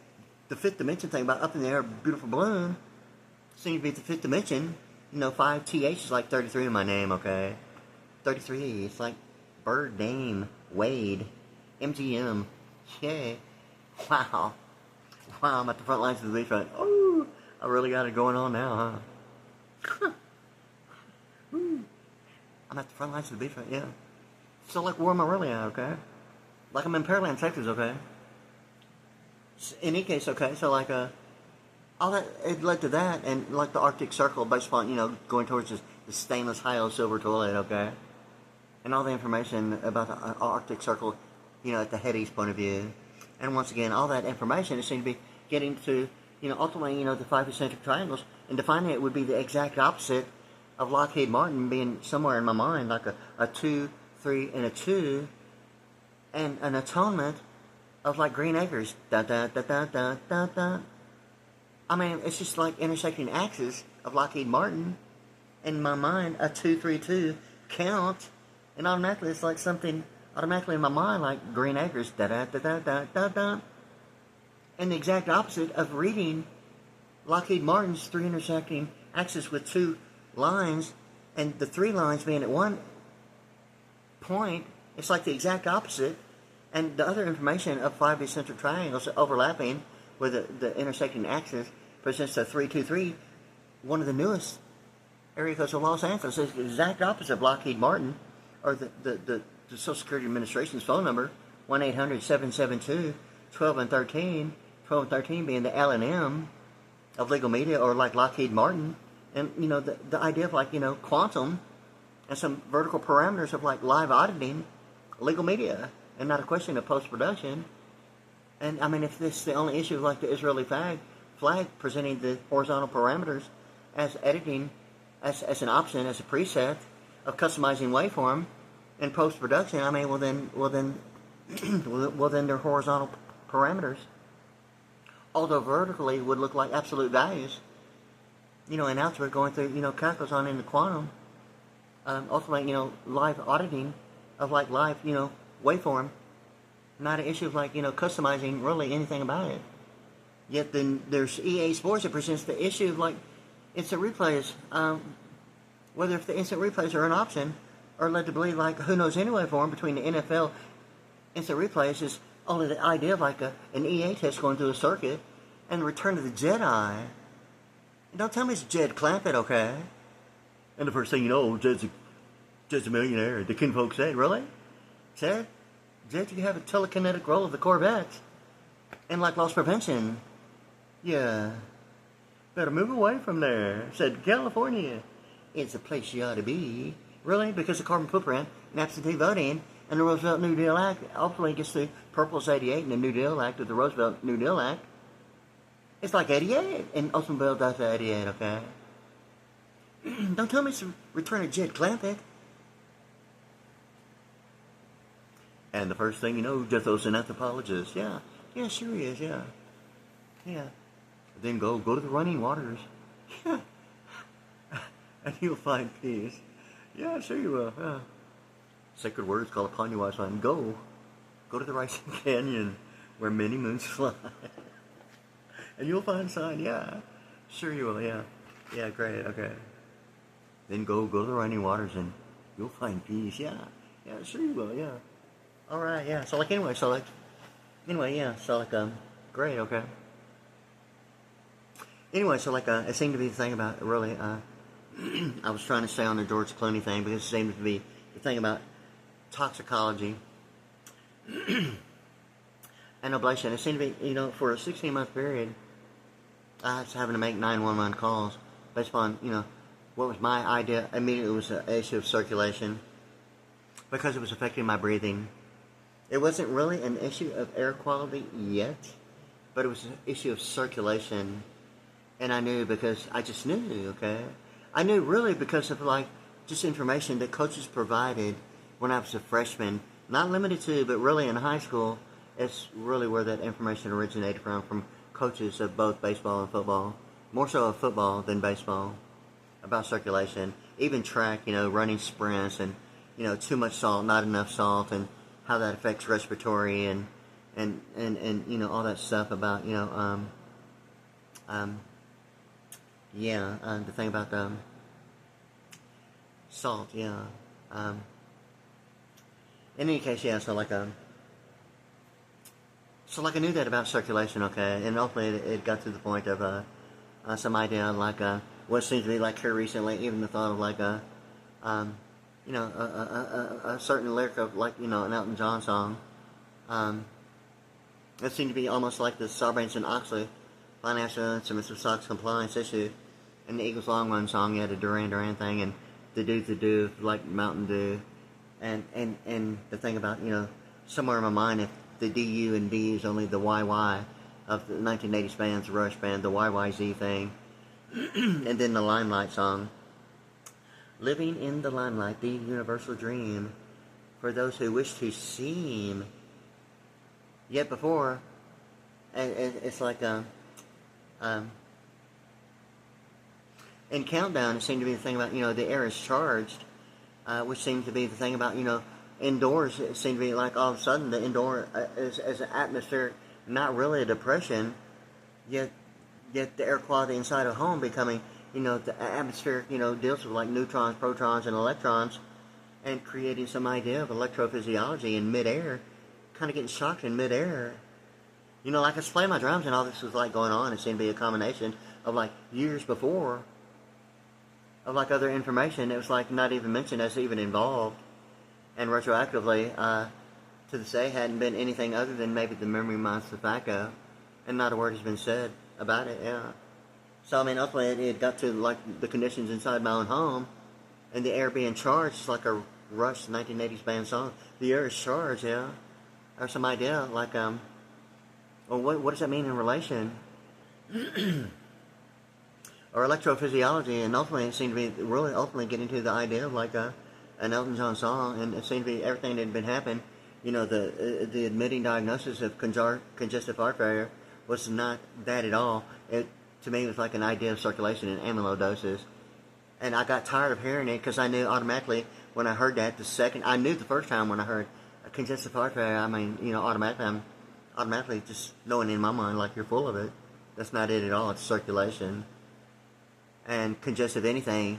the 5th dimension thing about up in the air, beautiful balloon, seems to be the 5th dimension. 5 TH is like 33 in my name, okay? 33, it's like bird name, Wade, MGM, yay, wow, I'm at the front lines of the beachfront. Oh, I really got it going on now, huh? I'm at the front lines of the beachfront, yeah. So like, where am I really at, okay? Like I'm in Pearland, Texas, okay? In any case, okay, so like, all that, it led to that, and like the Arctic Circle based upon, going towards the stainless high-o silver toilet, okay? And all the information about the Arctic Circle, at the head east point of view. And once again, all that information, it seemed to be getting to, ultimately, the 5 eccentric triangles, and defining it would be the exact opposite of Lockheed Martin being somewhere in my mind, like a 2, 3, and a 2, and an atonement of like Green Acres, da-da-da-da-da-da-da. I mean, it's just like intersecting axes of Lockheed Martin. In my mind, a 2, 3, 2 count, and automatically it's like something automatically in my mind like Green Acres, da-da-da-da-da-da-da. And the exact opposite of reading Lockheed Martin's 3 intersecting axes with 2 lines, and the 3 lines being at 1 point, it's like the exact opposite, and the other information of 5 eccentric triangles overlapping with the intersecting axis presents a 323, one of the newest area codes of Los Angeles. It's the exact opposite of Lockheed Martin, or the Social Security Administration's phone number, 1-800-772-12 and 13, 12 and 13 being the L&M of legal media, or like Lockheed Martin. And, the idea of like, quantum and some vertical parameters of like live auditing legal media, and not a question of post-production. And I mean, if this is the only issue of like the Israeli flag presenting the horizontal parameters as editing, as an option, as a preset of customizing waveform in post-production, I mean, well then they're horizontal parameters. Although vertically would look like absolute values. And algebra going through, calculus on into quantum, ultimately, live auditing of like live, waveform, not an issue of like, customizing really anything about it. Yet then there's EA Sports that presents the issue of like instant replays, whether if the instant replays are an option, or led to believe like who knows any waveform between the NFL instant replays is only the idea of like an EA test going through a circuit, and the Return of the Jedi. And don't tell me it's Jed Clampett, okay? And the first thing you know, Jed's a millionaire. The kinfolk said, really? Jed, you have a telekinetic roll of the Corvette. And like loss prevention. Yeah. Better move away from there. Said, California, it's a place you ought to be. Really? Because of carbon footprint and absentee voting and the Roosevelt New Deal Act. Hopefully it gets the Purple's 88 and the New Deal Act with the Roosevelt New Deal Act. It's like 88. And Oldsmobile does 88, okay? Don't tell me it's the Return of Jed Clampett. And the first thing you know, Jethro's an anthropologist. Yeah, sure he is, yeah. Then go to the running waters. Yeah. And you'll find peace. Yeah, sure you will. Yeah. Sacred words call upon you, wise one. Go to the rising canyon where many moons fly. And you'll find sign, yeah. Sure you will, yeah. Yeah, great, okay. Then go to the running waters and you'll find peace, yeah. Yeah, sure you will, yeah. Alright, yeah. So great, okay. Anyway, so it seemed to be the thing about, really, I was trying to stay on the George Clooney thing because it seemed to be the thing about toxicology and ablation. It seemed to be, for a 16-month period, I was having to make 911 calls based upon, what was my idea. Immediately it was an issue of circulation because it was affecting my breathing. It wasn't really an issue of air quality yet, but it was an issue of circulation. And I knew because I just knew, okay? I knew really because of just information that coaches provided when I was a freshman. Not limited to, but really in high school, it's really where that information originated from coaches of both baseball and football. More so of football than baseball. About circulation. Even track, running sprints and, too much salt, not enough salt, and how that affects respiratory and all that stuff about, the thing about salt, yeah. In any case, yeah, so I knew that about circulation, okay, and ultimately it got to the point of some idea what seems to be here recently, even the thought of a certain lyric of an Elton John song. It seemed to be almost like the Sarbanes-Oxley financial instruments of SOX compliance issue. And the Eagles Long Run song, you had a Duran Duran thing, and the do, like Mountain Dew. And the thing about, somewhere in my mind, if the DU and B is only the YY of the 1980s band's Rush band, the YYZ thing. And then the Limelight song. Living in the limelight, the universal dream, for those who wish to seem. Yet before, it's in Countdown, it seemed to be the thing about, the air is charged, which seemed to be the thing about, indoors, it seemed to be all of a sudden the indoor is an atmosphere, not really a depression, yet the air quality inside a home becoming, the atmosphere, deals with neutrons, protons, and electrons, and creating some idea of electrophysiology in midair, kind of getting shocked in midair. I was playing my drums and all this was going on. It seemed to be a combination of years before, of other information that was not even mentioned as even involved, and retroactively to this day hadn't been anything other than maybe the memory months of tobacco, and not a word has been said about it. Yeah. So ultimately it got to the conditions inside my own home, and the air being charged. It's like a Rush 1980s band song. The air is charged, yeah. Or some idea well, what does that mean in relation? Or electrophysiology, and ultimately it seemed to be really ultimately getting to the idea of an Elton John song, and it seemed to be everything that had been happening. The admitting diagnosis of congestive heart failure was not that at all. It to me was an idea of circulation and amyloidosis, and I got tired of hearing it because I knew automatically when I heard that I knew the first time when I heard congestive heart failure. Automatically just knowing in my mind you're full of it. That's not it at all. It's circulation. And congestive anything,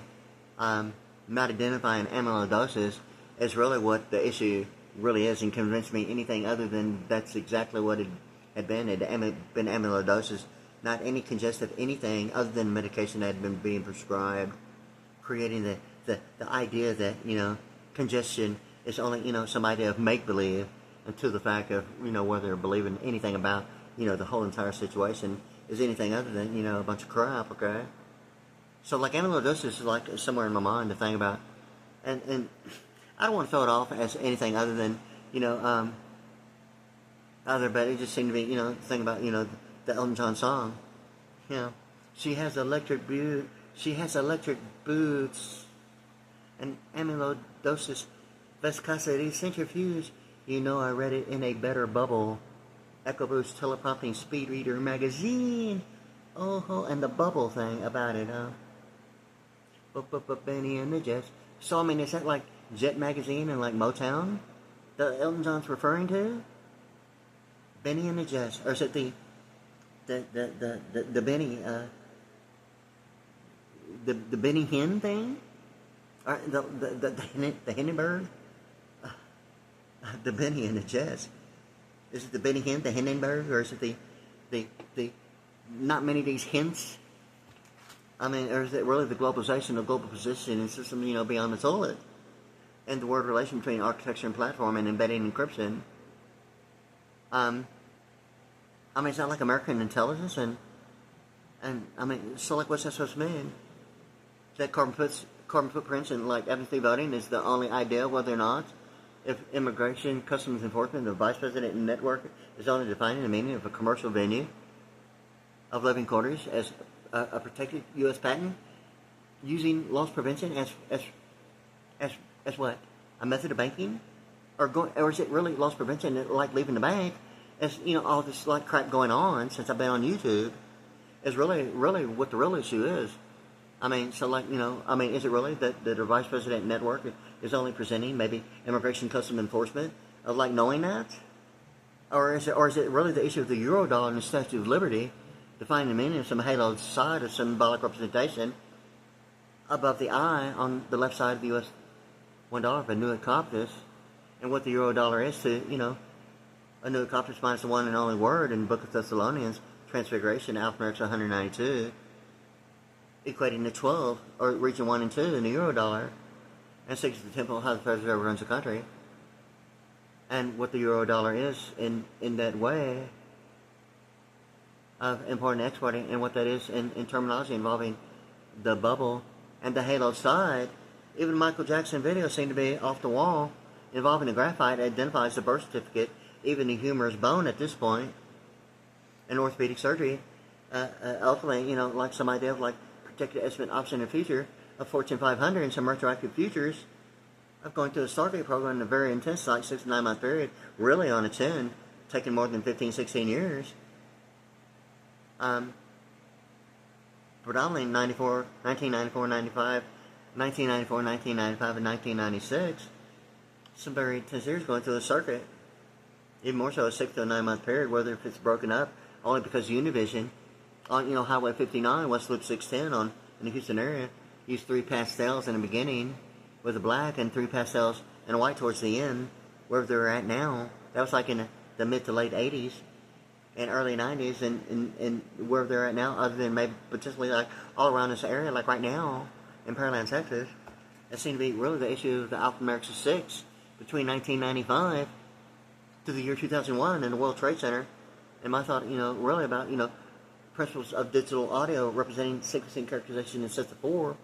not identifying amyloidosis is really what the issue really is and convince me anything other than that's exactly what it had been. It had been amyloidosis, not any congestive anything other than medication that had been being prescribed, creating the idea that, congestion is only, some idea of make-believe, until the fact of, whether believing anything about, the whole entire situation is anything other than, a bunch of crap, okay? So, like, amyloidosis is, like, somewhere in my mind to think about. And I don't want to throw it off as anything other than, but it just seemed to be, think about, the Elton John song. She has electric boots, and amyloidosis, viscosity, centrifuge. I read it in a better bubble. EchoBoost teleprompting speed reader magazine. Oh, and the bubble thing about it, Benny and the Jets. So, I mean, is that like Jet magazine and like Motown that Elton John's referring to? Benny and the Jets, or is it the Benny the Benny Hinn thing, or the Hindenburg, the Benny and the Jets? Is it the Benny Hinn, the Hindenburg, or is it the not many of these hints? I mean, or is it really the globalization of global position and system, beyond the toilet, and the word relation between architecture and platform and embedding encryption? I mean, it's not like American intelligence, and I mean, so like, what's that supposed to mean? That carbon footprints and like absentee voting is the only idea, whether or not if immigration, customs enforcement, the vice president network is only defining the meaning of a commercial venue of living quarters as a protected U.S. patent, using loss prevention as what, a method of banking, or is it really loss prevention like leaving the bank? As all this like crap going on since I've been on YouTube is really what the real issue is. I mean, so like is it really that the vice president network is only presenting maybe immigration, custom enforcement of like knowing that, or is it really the issue of the Eurodollar and the Statue of Liberty, defining the meaning of some haloed side of symbolic representation above the eye on the left side of the U.S. $1 for Nuit Coptis, and what the Eurodollar is to a Nuit Coptis minus the one and only word in the Book of Thessalonians, Transfiguration, alphanumerics 192, equating to 12, or region 1 and 2 in the Eurodollar, and 6 is the temple, how the president runs the country, and what the Eurodollar is in that way of importing and exporting, and what that is in terminology involving the bubble and the halo side. Even Michael Jackson videos seem to be off the wall, involving the graphite identifies the birth certificate, even the humerus bone at this point, in orthopedic surgery, ultimately, like some idea of like protected estimate option in the future of Fortune 500 and some retroactive futures of going through a Stargate program in a very intense, like 6 to 9 month period, really on its end, taking more than 15, 16 years. Predominantly 1994, 95, 1994, 1995, and 1996. Some very intense years going through the circuit. Even more so a 6 to a 9 month period, whether if it's broken up, only because Univision on Highway 59, West Loop 610 in the Houston area, used 3 pastels in the beginning with a black and 3 pastels and a white towards the end, where they're at now. That was like in the mid to late 80s and early 90s, and where they're at now, other than maybe potentially like all around this area, like right now in Pearland, Texas. That seemed to be really the issue of the alphanumerics of 6 between 1995 to the year 2001 in the World Trade Center. And my thought, really about, principles of digital audio representing sequencing, characterization, and sets of 4,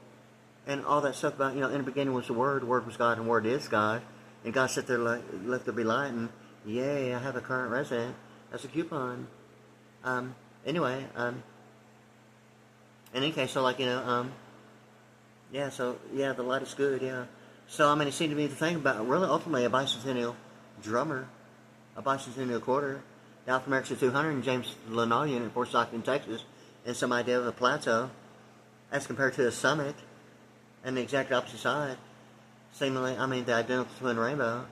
and all that stuff about, in the beginning was the Word was God, and Word is God, and God sat there like, let there be light, and yay, I have a current resident. That's a coupon. Anyway, in any case, so like, the light is good, yeah. So, I mean, it seemed to me to think about, really, ultimately, a bicentennial drummer, a bicentennial quarter, the alphanumerics of 200, and James Linoleum in Fort Stockton, Texas, and some idea of a plateau, as compared to a summit, and the exact opposite side. Seemingly, the identical twin rainbow,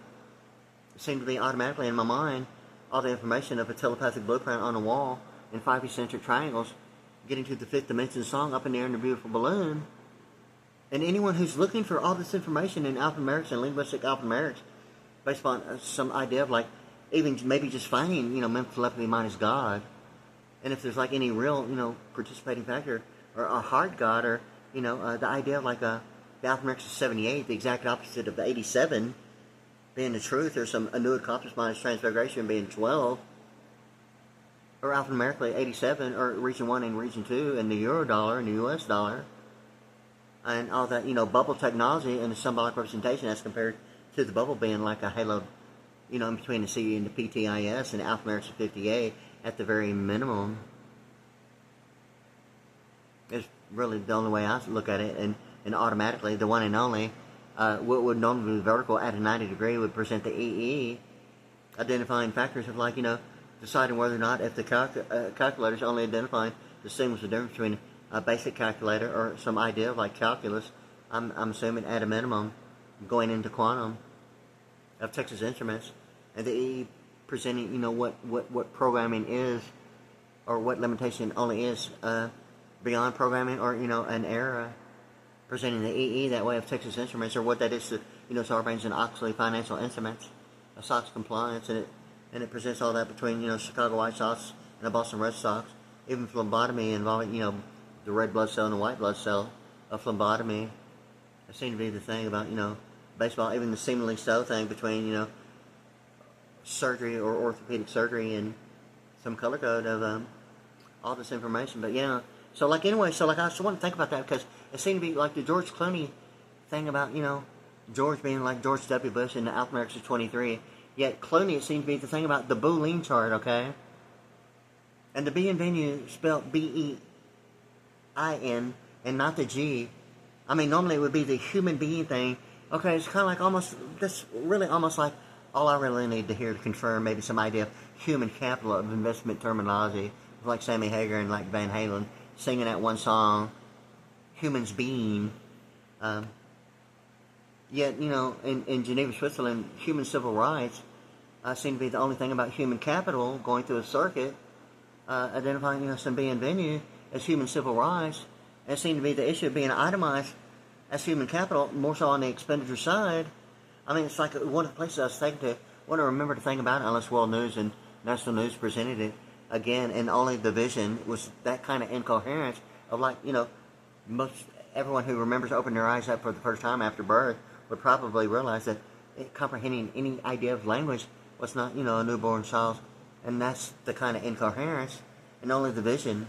seemed to be automatically in my mind, all the information of a telepathic blueprint on a wall in 5 eccentric triangles, getting to the 5th dimension song up in the air in a beautiful balloon. And anyone who's looking for all this information in alphanumerics and linguistic alphanumerics, based upon some idea of like, even maybe just finding, mental telepathy mind is God. And if there's like any real, participating factor or a hard God, or, the idea of like the alphanumeric is 78, the exact opposite of the 87 being the truth, or a new accomplished minus transfiguration being 12, or alphanumerically 87, or region 1 and region 2, and the euro dollar and the US dollar, and all that, bubble technology and the symbolic representation as compared to the bubble being like a halo, in between the C and the PTIS, and alphanumeric is 58 at the very minimum. It's really the only way I look at it, and automatically the one and only, what would normally be vertical at a 90 degree would present the EE, identifying factors of like, deciding whether or not, if the calculator is only identifying, distinguish the difference between a basic calculator or some idea of like calculus, I'm assuming at a minimum, going into quantum of Texas Instruments, and the EE presenting, what programming is, or what limitation only is beyond programming, or, an era, presenting the EE that way of Texas Instruments, or what that is to, Sarbanes and Oxley Financial Instruments, a SOX compliance, and it presents all that between, Chicago White Sox and the Boston Red Sox, even phlebotomy involving, the red blood cell and the white blood cell of phlebotomy. That seemed to be the thing about, baseball, even the seemingly so thing between, surgery or orthopedic surgery and some color code of all this information. But so like anyway, so like I just want to think about that, because it seemed to be like the George Clooney thing about, George being like George W. Bush and the alphanumeric is 23. Yet Clooney, it seems to be the thing about the Boolean chart, okay? And the B in venue spelled B-E-I-N and not the G. I mean, normally it would be the human being thing. Okay, it's kind of like almost, this really almost like all I really need to hear to confirm maybe some idea of human capital of investment terminology, like Sammy Hagar and like Van Halen singing that one song, Humans Being. Yet, in Geneva, Switzerland, human civil rights seem to be the only thing about human capital going through a circuit, identifying, some being venue as human civil rights, and it seemed to be the issue of being itemized as human capital, more so on the expenditure side. I mean, it's like one of the places I was taken to, want to remember to think about it, unless World News and National News presented it again, and only the vision was that kind of incoherence of like, most everyone who remembers opening their eyes up for the first time after birth would probably realize that comprehending any idea of language was not, a newborn child, and that's the kind of incoherence, and only the vision.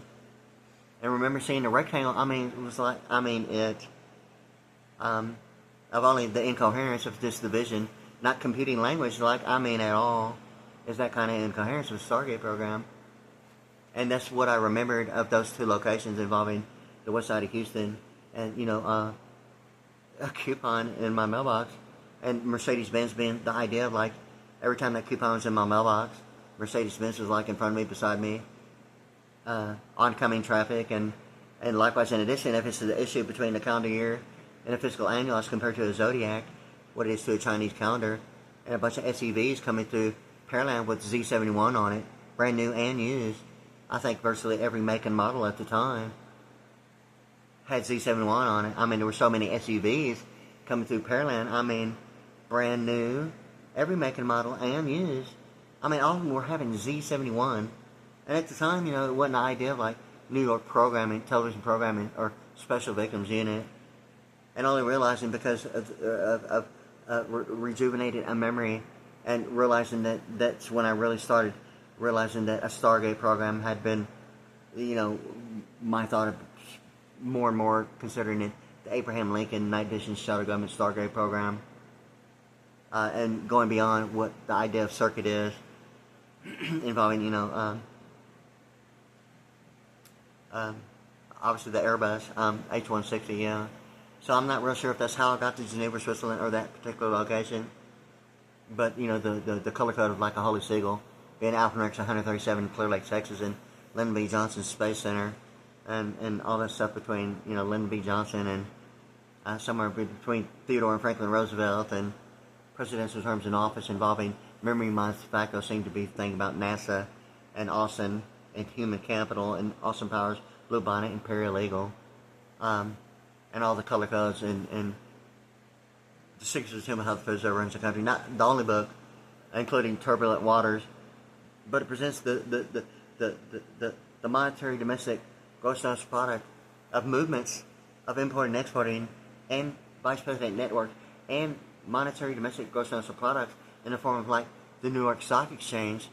And remember seeing the rectangle, it was like, of only the incoherence of just the vision, not computing language like, at all, is that kind of incoherence with the Stargate program. And that's what I remembered of those two locations involving the west side of Houston, and, a coupon in my mailbox, and Mercedes-Benz being the idea of like, every time that coupon was in my mailbox, Mercedes-Benz was like in front of me, beside me, oncoming traffic, and likewise, in addition, if it's the issue between the calendar year and a fiscal annual as compared to a zodiac, what it is to a Chinese calendar, and a bunch of SUVs coming through Pearland with Z71 on it, brand new and used. I think virtually every make and model at the time had Z71 on it. There were so many SUVs coming through Pearland. Brand new, every make and model and used. All of them were having Z71. And at the time, it wasn't the idea of like New York programming, television programming, or special victims unit. And only realizing because of rejuvenated a memory, and realizing that's when I really started realizing that a Stargate program had been, my thought of more and more considering it the Abraham Lincoln Night Vision Shadow Government Stargate program, and going beyond what the idea of circuit is, involving, obviously the Airbus, H-160, yeah. So I'm not real sure if that's how I got to Geneva, Switzerland, or that particular location. But, the color code of like a Holy Seagull, being alphanumeric 137 in Clear Lake, Texas, and Lyndon B. Johnson Space Center, and all that stuff between, Lyndon B. Johnson and somewhere between Theodore and Franklin Roosevelt, and presidential terms in office involving memory months. Facto seemed to be the thing about NASA and Austin and human capital and Austin Powers, Blue Bonnet, and Paralegal, and all the color codes and The Secrets of the Temple Health Foods That Runs the Country. Not the only book, including Turbulent Waters, but it presents the monetary domestic gross domestic product of movements of importing and exporting and vice president network and monetary domestic gross domestic products in the form of like the New York Stock Exchange,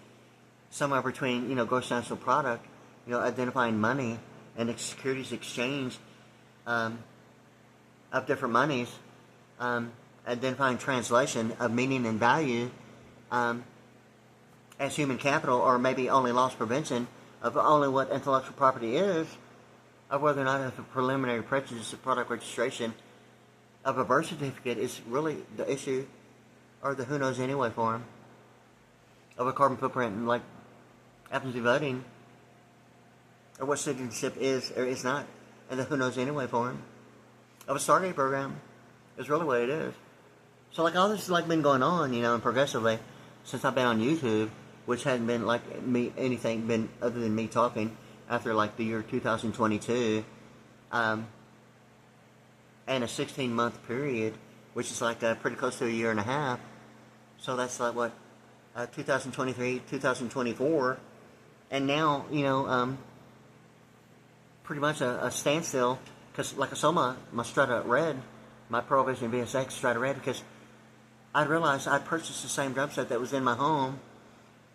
somewhere between, gross domestic product, identifying money and the securities exchange of different monies, identifying translation of meaning and value as human capital, or maybe only loss prevention of only what intellectual property is, of whether or not if a preliminary prejudice of product registration of a birth certificate is really the issue, or the who knows anyway form of a carbon footprint, and like absentee voting, or what citizenship is or is not, and the who knows anyway form of a Stargate program is really what it is. So like all this has like been going on, and progressively since I've been on YouTube, which hadn't been like anything been other than me talking after like the year 2022, and a 16-month period, which is like pretty close to a year and a half. So that's like what, 2023, 2024, and now pretty much a standstill, because like I sold my Strata Red, my Pearl Vision VSX Strata Red, because I realized I'd purchased the same drum set that was in my home.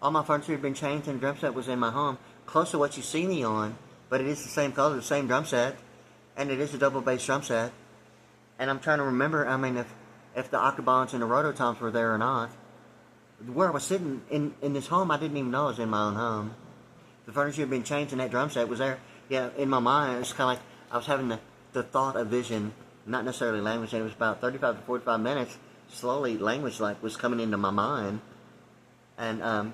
All my furniture had been changed and the drum set was in my home, close to what you see me on, but it is the same color, the same drum set, and it is a double bass drum set. And I'm trying to remember, if the Octobons and the Rototoms were there or not. Where I was sitting in this home, I didn't even know I was in my own home. The furniture had been changed and that drum set was there. Yeah, in my mind, it's kind of like I was having the thought of vision, not necessarily language, and it was about 35 to 45 minutes, slowly language like was coming into my mind. And I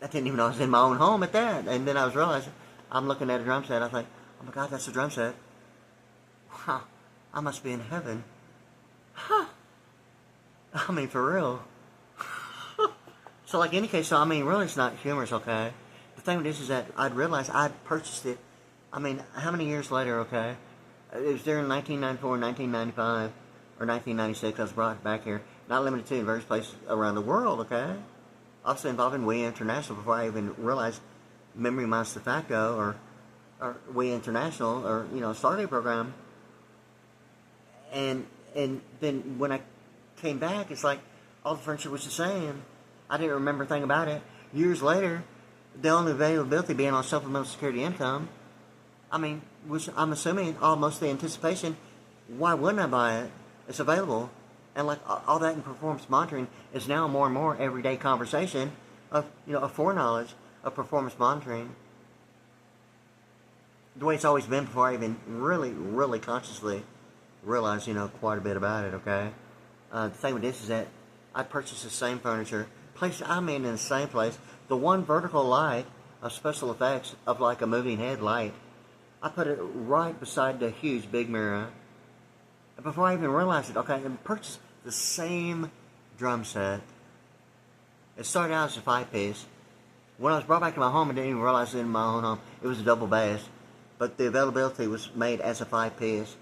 didn't even know I was in my own home at that. And then I was realizing, I'm looking at a drum set, I was like, oh my God, that's a drum set. Wow, I must be in heaven. Huh. For real. So like any case, really it's not humorous, okay? The thing with this is that I'd realized I'd purchased it, how many years later, okay? It was during 1994, 1995, or 1996, I was brought back here, not limited to, in various places around the world, okay? Obviously involving We International before I even realized Memory Minds de facto, or We International, or, Stargate program. And then when I came back, it's like all the furniture was the same. I didn't remember a thing about it. Years later, the only availability being on supplemental security income, which I'm assuming most of the anticipation, why wouldn't I buy it? It's available. And like all that in performance monitoring is now more and more everyday conversation of, of foreknowledge of performance monitoring. The way it's always been before I even really, really consciously realized, quite a bit about it, okay? The thing with this is that I purchased the same furniture, placed, in the same place, the one vertical light of special effects of like a moving head light. I put it right beside the huge big mirror. And before I even realized it, okay, and purchased the same drum set. It started out as a 5-piece. When I was brought back to my home, I didn't even realize it in my own home. It was a double bass. But the availability was made as a 5-piece.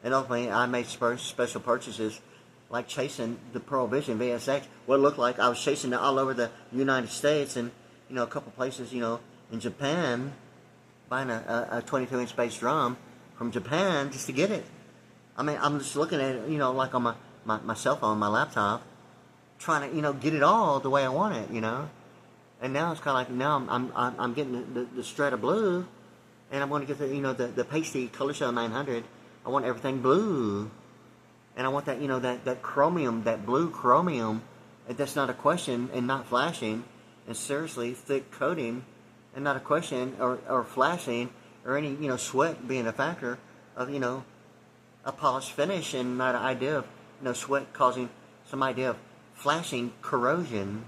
And ultimately, I made special purchases, like chasing the Pearl Vision VSX. What it looked like, I was chasing it all over the United States and, a couple places, in Japan, buying a 22-inch bass drum from Japan just to get it. I'm just looking at it, like on my cell phone, my laptop, trying to, get it all the way I want it, And now it's kind of like, now I'm getting the Strata Blue, and I'm going to get the, the pasty Color Shell 900. I want everything blue. And I want that, that chromium, that blue chromium, that's not a question and not flashing, and seriously thick coating, and not a question or flashing, or any, sweat being a factor of, a polished finish, and not an idea of, sweat causing some idea of flashing corrosion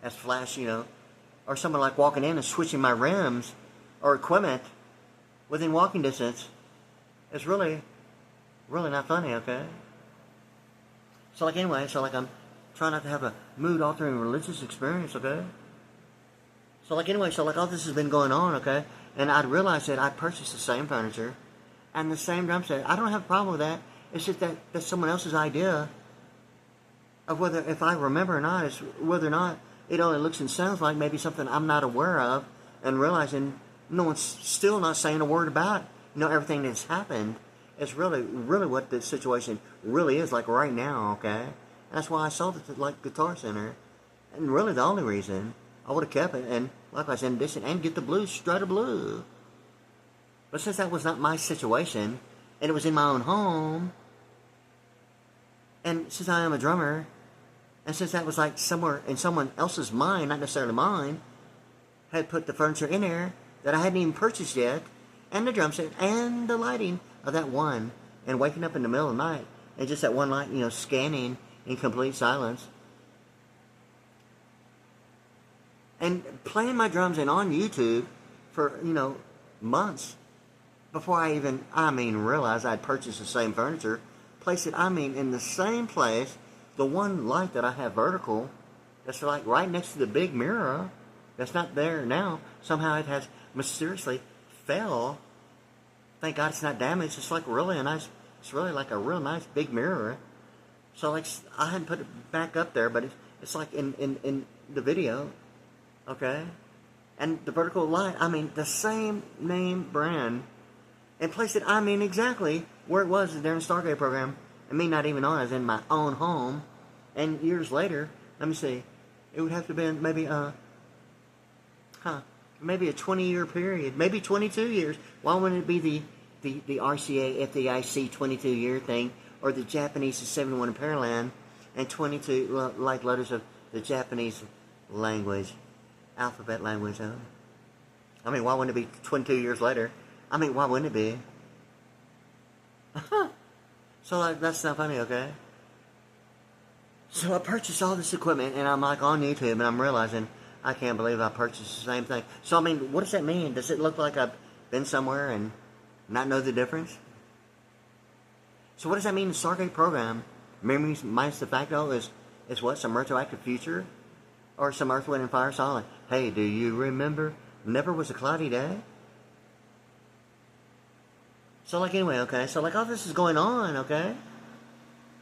as flash, or someone like walking in and switching my rims or equipment within walking distance. It's really, really not funny, okay? So like anyway, I'm trying not to have a mood-altering religious experience, okay? So like anyway, all this has been going on, okay? And I'd realized that I purchased the same furniture and the same drum set. I don't have a problem with that. It's just that that's someone else's idea of whether, if I remember or not, is whether or not it only looks and sounds like maybe something I'm not aware of, and realizing no one's still not saying a word about, everything that's happened. It's really, really what the situation really is like right now, okay? That's why I sold it to, like, Guitar Center. And really the only reason. I would have kept it, and like I said, in addition, and get the blue, Strutter Blue. But since that was not my situation, and it was in my own home, and since I am a drummer, and since that was like somewhere in someone else's mind, not necessarily mine, had put the furniture in there that I hadn't even purchased yet, and the drum set, and the lighting of that one, and waking up in the middle of the night, and just that one light, scanning in complete silence, and playing my drums and on YouTube for, months before I even, realized I'd purchased the same furniture, placed it, in the same place, the one light that I have vertical, that's like right next to the big mirror, that's not there now. Somehow it has mysteriously fell. Thank God it's not damaged. It's like really a nice, it's really like a real nice big mirror. So like, I hadn't put it back up there, but it's like in the video, okay? And the vertical light, the same name brand, and placed it, exactly where it was during the Stargate program, and me not even knowing I was in my own home. And years later, let me see, it would have to have been maybe maybe a 20-year period, maybe 22 years. Why wouldn't it be the RCA FDIC 22-year thing, or the Japanese 71 in Pearland, and 22 like letters of the Japanese language, alphabet language? Why wouldn't it be 22 years later? Why wouldn't it be? So like, that's not funny, okay? So I purchased all this equipment, and I'm like on YouTube, and I'm realizing I can't believe I purchased the same thing. So what does that mean? Does it look like I've been somewhere and not know the difference? So what does that mean in the Stargate program? Memories minus de facto is what? Some retroactive future? Or some Earth, Wind, and Fire song like, hey, do you remember? Never was a cloudy day? So like, anyway, okay, so like all this is going on, okay?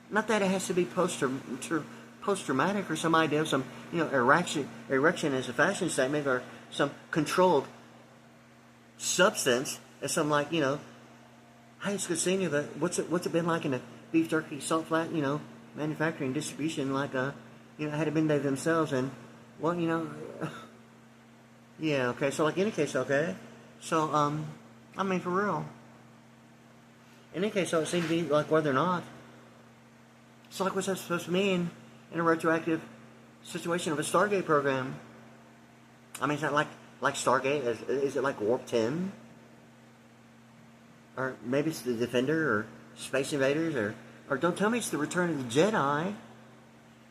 Not that it has to be post-traumatic or some idea of some, erection as a fashion statement, or some controlled substance as some like, hey, it's good seeing you, but what's it been like in the beef jerky salt flat, manufacturing distribution, like, had it been they themselves, and, well, yeah, okay, so like, in any case, okay, so, for real. In any case, so it seemed to be like whether or not. So like, what's that supposed to mean in a retroactive situation of a Stargate program? Is that like Stargate? Is it like Warp 10? Or maybe it's the Defender, or Space Invaders, or don't tell me it's the Return of the Jedi.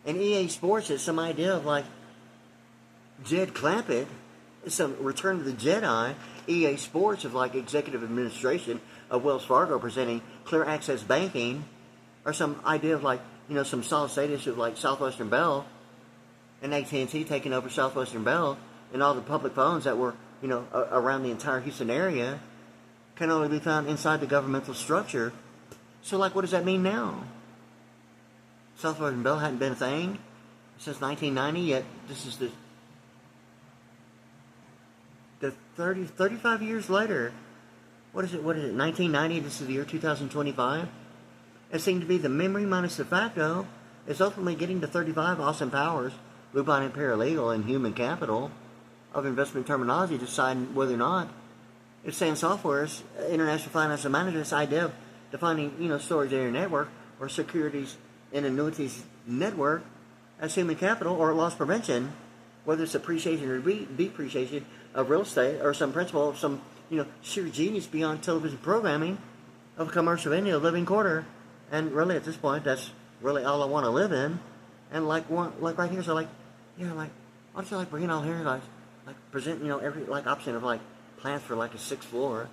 And EA Sports is some idea of like Jed Clampett. It's some Return of the Jedi. EA Sports of like Executive Administration of Wells Fargo presenting clear access banking, or some idea of like, some solid state issue of like Southwestern Bell, and AT&T taking over Southwestern Bell, and all the public phones that were, around the entire Houston area can only be found inside the governmental structure. So like, what does that mean now? Southwestern Bell hadn't been a thing since 1990, yet this is the 35 years later. What is it, 1990, this is the year 2025? It seemed to be the memory minus de facto is ultimately getting to 35 Austin Powers, Lupine and Paralegal, and Human Capital of investment terminology, deciding whether or not it's saying software's international financial management idea of defining, storage area network or securities and annuities network as human capital or loss prevention, whether it's appreciation or depreciation of real estate, or some principle of some, sheer genius beyond television programming of a commercial venue, a living quarter. And really, at this point, that's really all I want to live in. And like right here, so like, like, why don't you like bring it all here, like present, every like option of like plans for like a 6th floor,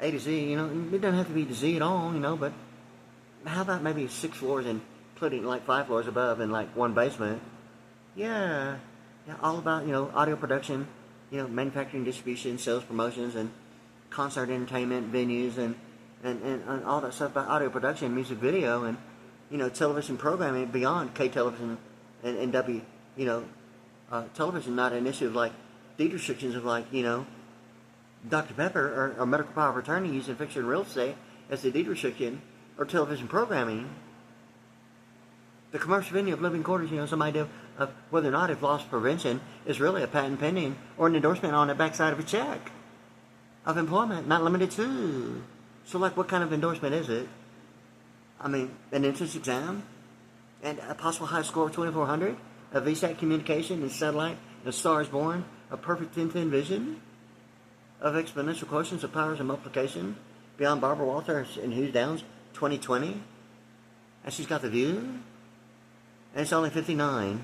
A to Z. It doesn't have to be to Z at all, but how about maybe 6 floors, including like 5 floors above and like 1 basement? Yeah, all about audio production, manufacturing, distribution, sales, promotions, and concert entertainment venues, and and all that stuff about audio production, music video, and television programming beyond K television and W, television, not an issue of like deed restrictions of like Dr. Pepper or medical power of attorney using fiction and real estate as the deed restriction, or television programming. The commercial venue of living quarters, some idea of whether or not if loss prevention is really a patent pending or an endorsement on the backside of a check of employment, not limited to. So, like, what kind of endorsement is it? I mean, an entrance exam and a possible high score of 2400, a VSAT communication and satellite, and a star is born, a perfect 10-10 vision of exponential quotients of powers and multiplication beyond Barbara Walters and Hughes Downs 2020. And she's got the view. And it's only 59.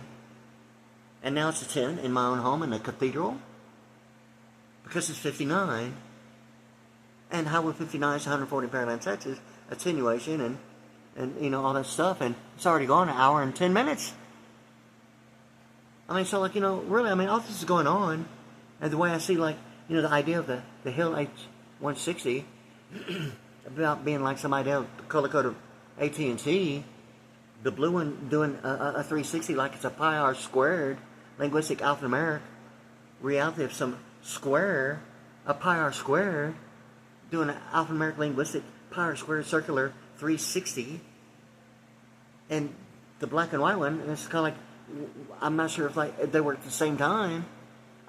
And now it's a 10 in my own home in the cathedral. Because it's 59. And how will 59 is 140 Paradigm Texas, attenuation and all that stuff. And it's already gone an hour and 10 minutes. I mean, so like, really, I mean, all this is going on. And the way I see, like, the idea of the Hill H160 about being like some idea of the color code of AT&T, the blue one doing a 360 like it's a pi r squared linguistic alphanumeric reality of some square, a pi r squared doing an alphanumeric linguistic pi r squared circular 360, and the black and white one, and it's kind of like, I'm not sure if they were at the same time.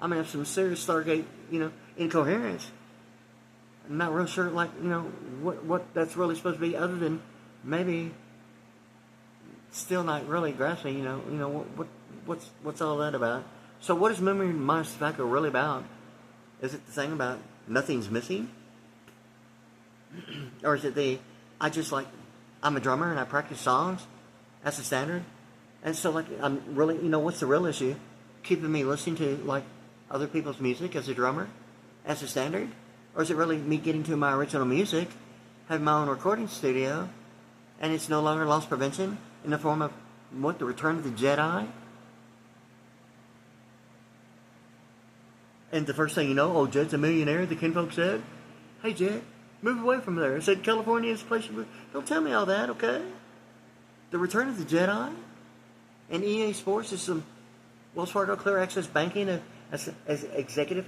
I mean, have some serious Stargate, incoherence. I'm not real sure, like, what that's really supposed to be, other than maybe still not really grasping, what's all that about. So what is memory minus tobacco really about? Is it the thing about nothing's missing? Or is it I'm a drummer and I practice songs as a standard? And so, like, I'm really, what's the real issue? Keeping me listening to, like, other people's music as a drummer, as a standard? Or is it really me getting to my original music, having my own recording studio, and it's no longer loss prevention in the form of, the Return of the Jedi? And the first thing you know, Jed's a millionaire, the kinfolk said. Hey, Jed, move away from there. I said, California is a place you move. Don't tell me all that, okay? The Return of the Jedi and EA Sports is some Wells Fargo Clear Access Banking as executive,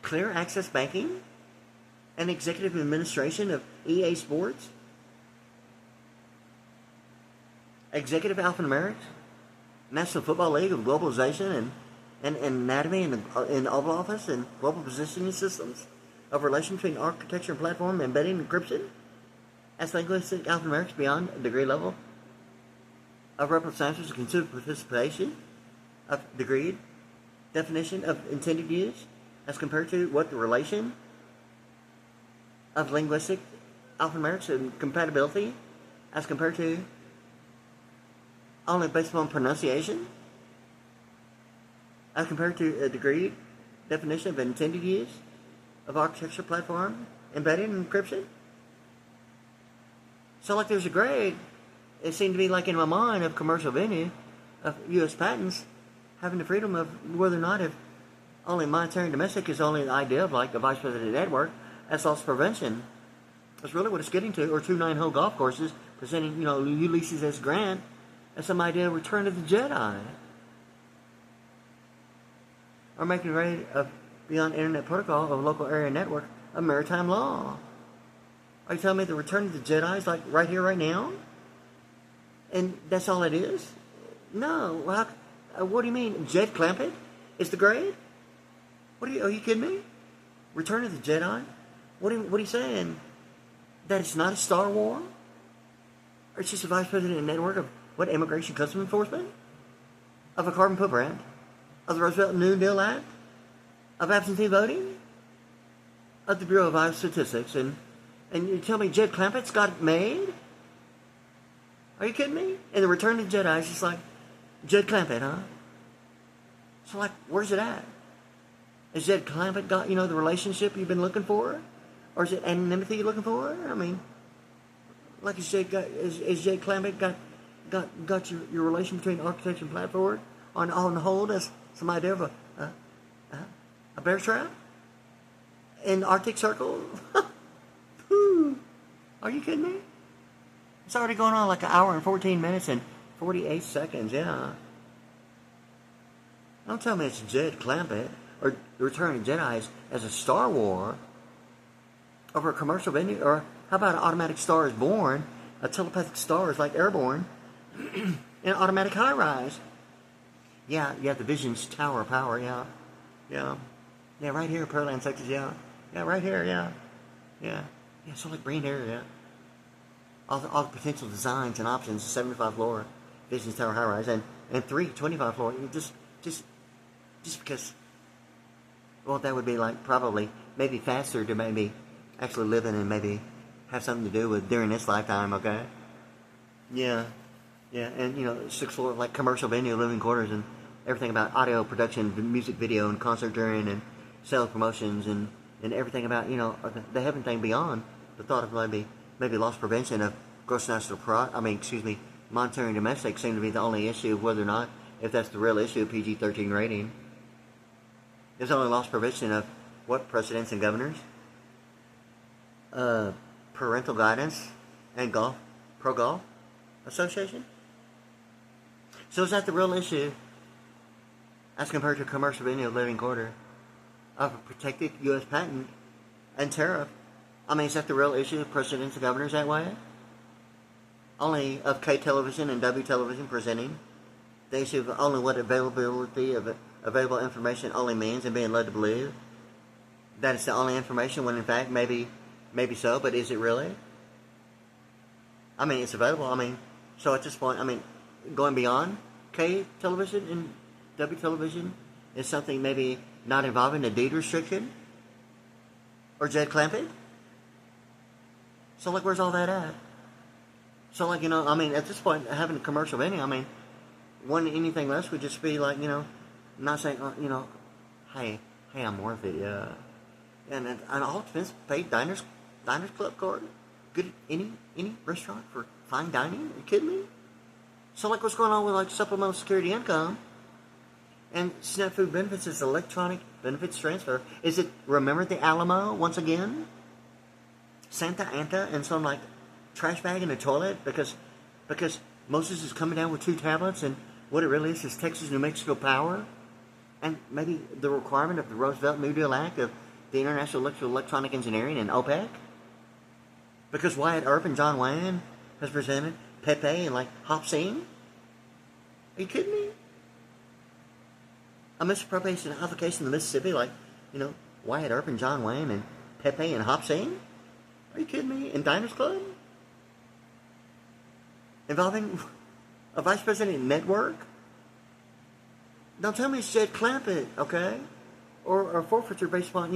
Clear Access Banking and executive administration of EA Sports, executive alphanumerics, National Football League of Globalization and anatomy in the Oval Office and global positioning systems of relation between architecture and platform embedding encryption as linguistic alphanumerics beyond a degree level of representatives of considered participation of degreed definition of intended use as compared to what the relation of linguistic alphanumerics and compatibility as compared to only based upon pronunciation as compared to a degreed definition of intended use of architecture platform embedded in encryption. So, like, there's a grade, it seemed to be like in my mind, of commercial venue of U.S. patents having the freedom of whether or not if only monetary and domestic is only the idea of like the vice president network as loss prevention. That's really what it's getting to, or 2 9-hole golf courses presenting, Ulysses S. Grant as some idea of Return of the Jedi. Or making ready of beyond internet protocol of local area network of maritime law. Are you telling me the Return of the Jedi is like right here, right now? And that's all it is? No. Well, what do you mean? Jed Clampett is the grade? Are you kidding me? Return of the Jedi? What are you saying? That it's not a Star War? Or it's just a vice president network of what? Immigration Customs Enforcement? Of a carbon footprint? Of the Roosevelt New Deal Act? Of absentee voting? Of the Bureau of Iowa Statistics? And you tell me Jed Clampett's got it made? Are you kidding me? And the Return of the Jedi is just like, Jed Clampett, huh? So, like, where's it at? Has Jed Clampett got, the relationship you've been looking for? Or is it anonymity you're looking for? I mean, like, has Jed Clampett got your relation between architecture and platform on hold as some idea of a bear trap? In the Arctic Circle? Are you kidding me? It's already going on like an hour and 14 minutes and 48 seconds, yeah. Don't tell me it's Jed Clampett or Return of the Jedi as a Star War over a commercial venue, or how about an automatic Star is Born, a telepathic star is like Airborne, in an automatic high rise. Yeah, the Vision's Tower of Power, yeah. Yeah, right here, Pearland, Texas, yeah. Yeah, right here, yeah. Yeah, so like Green Area, yeah. All the potential designs and options, 75 floor, Vision's Tower high rise, and 25 floor, just because, well, that would be like probably maybe faster to maybe actually live in and maybe have something to do with during this lifetime, okay? Yeah, and 6th floor, like commercial venue, living quarters, and everything about audio production, music video, and concert touring, and sales promotions, and everything about, the heaven thing beyond the thought of maybe loss prevention of gross national product, monetary and domestic seem to be the only issue, whether or not, if that's the real issue, PG-13 rating. There's only loss prevention of what? Presidents and governors? Parental guidance and golf, pro golf association. So is that the real issue as compared to commercial venue living quarter of a protected U.S. patent and tariff? Is that the real issue of presidents and governors that way? Only of K television and W television presenting the issue of only what availability of available information only means, and being led to believe that it's the only information when in fact maybe so, but is it really? It's available. So at this point, going beyond K television and W television is something maybe not involving a deed restriction or Jed Clampett. So where's all that at? So at this point, having a commercial venue, wanting anything less would just be not saying, hey, I'm worth it, yeah. And an all expense paid diners club card, good at any restaurant for fine dining. Are you kidding me? So what's going on with supplemental security income and SNAP food benefits is electronic benefits transfer? Is it remember the Alamo once again? Santa Anta and some trash bag in the toilet because Moses is coming down with 2 tablets, and what it really is Texas New Mexico power, and maybe the requirement of the Roosevelt New Deal Act of the International Electronic Engineering and OPEC, because Wyatt Earp and John Wayne has presented Pepe and Hop Sing. Are you kidding me? A misappropriation application in Mississippi, Wyatt Earp and John Wayne and Pepe and Hop Sing. Are you kidding me? In Diners Club? Involving a vice president network? Don't tell me it's Jed Clampett, okay? Or forfeiture based upon,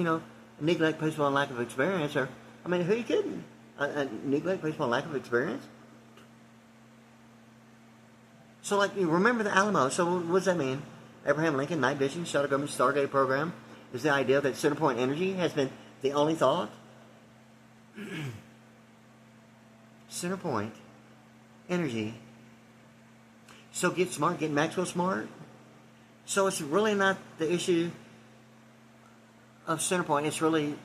neglect based upon lack of experience. Or, who are you kidding? Neglect based upon lack of experience? So, you remember the Alamo. So, what does that mean? Abraham Lincoln, night vision, shadow government, Stargate program is the idea that Centerpoint energy has been the only thought. Centerpoint energy. So get smart, get Maxwell smart. So it's really not the issue of Centerpoint. It's really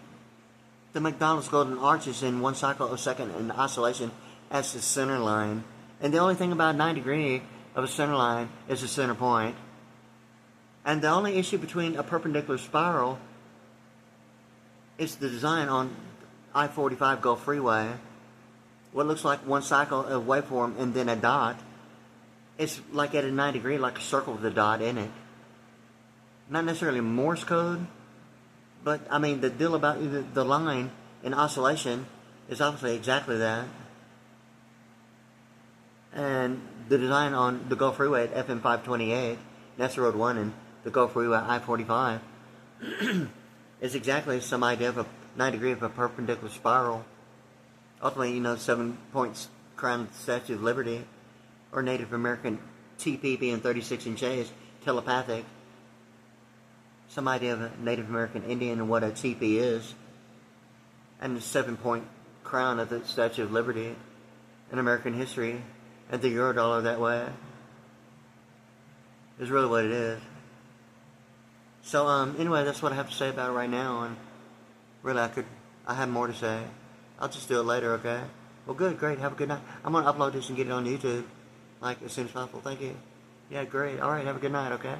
the McDonald's golden arches in 1 cycle a second in oscillation as the center line. And the only thing about 90 degree of a center line is the center point. And the only issue between a perpendicular spiral is the design on I-45 Gulf Freeway. What looks like 1 cycle of waveform and then a dot. It's at a 90 degree, like a circle with a dot in it. Not necessarily Morse code, but the deal about the line in oscillation is obviously exactly that. And the design on the Gulf Freeway at FM 528, that's Road 1, and the Gulf Freeway I-45 is exactly some idea of a 90 degree of a perpendicular spiral. Ultimately, 7 points crown Statue of Liberty, or Native American TP being 36 inches, telepathic. Some idea of a Native American Indian and what a TP is. And the 7-point crown of the Statue of Liberty in American history, and the Eurodollar that way, is really what it is. So, anyway, that's what I have to say about it right now, and really I have more to say. I'll just do it later, okay? Well, good, great. Have a good night. I'm going to upload this and get it on YouTube, like, as soon as possible. Thank you. Yeah, great. All right, have a good night, okay?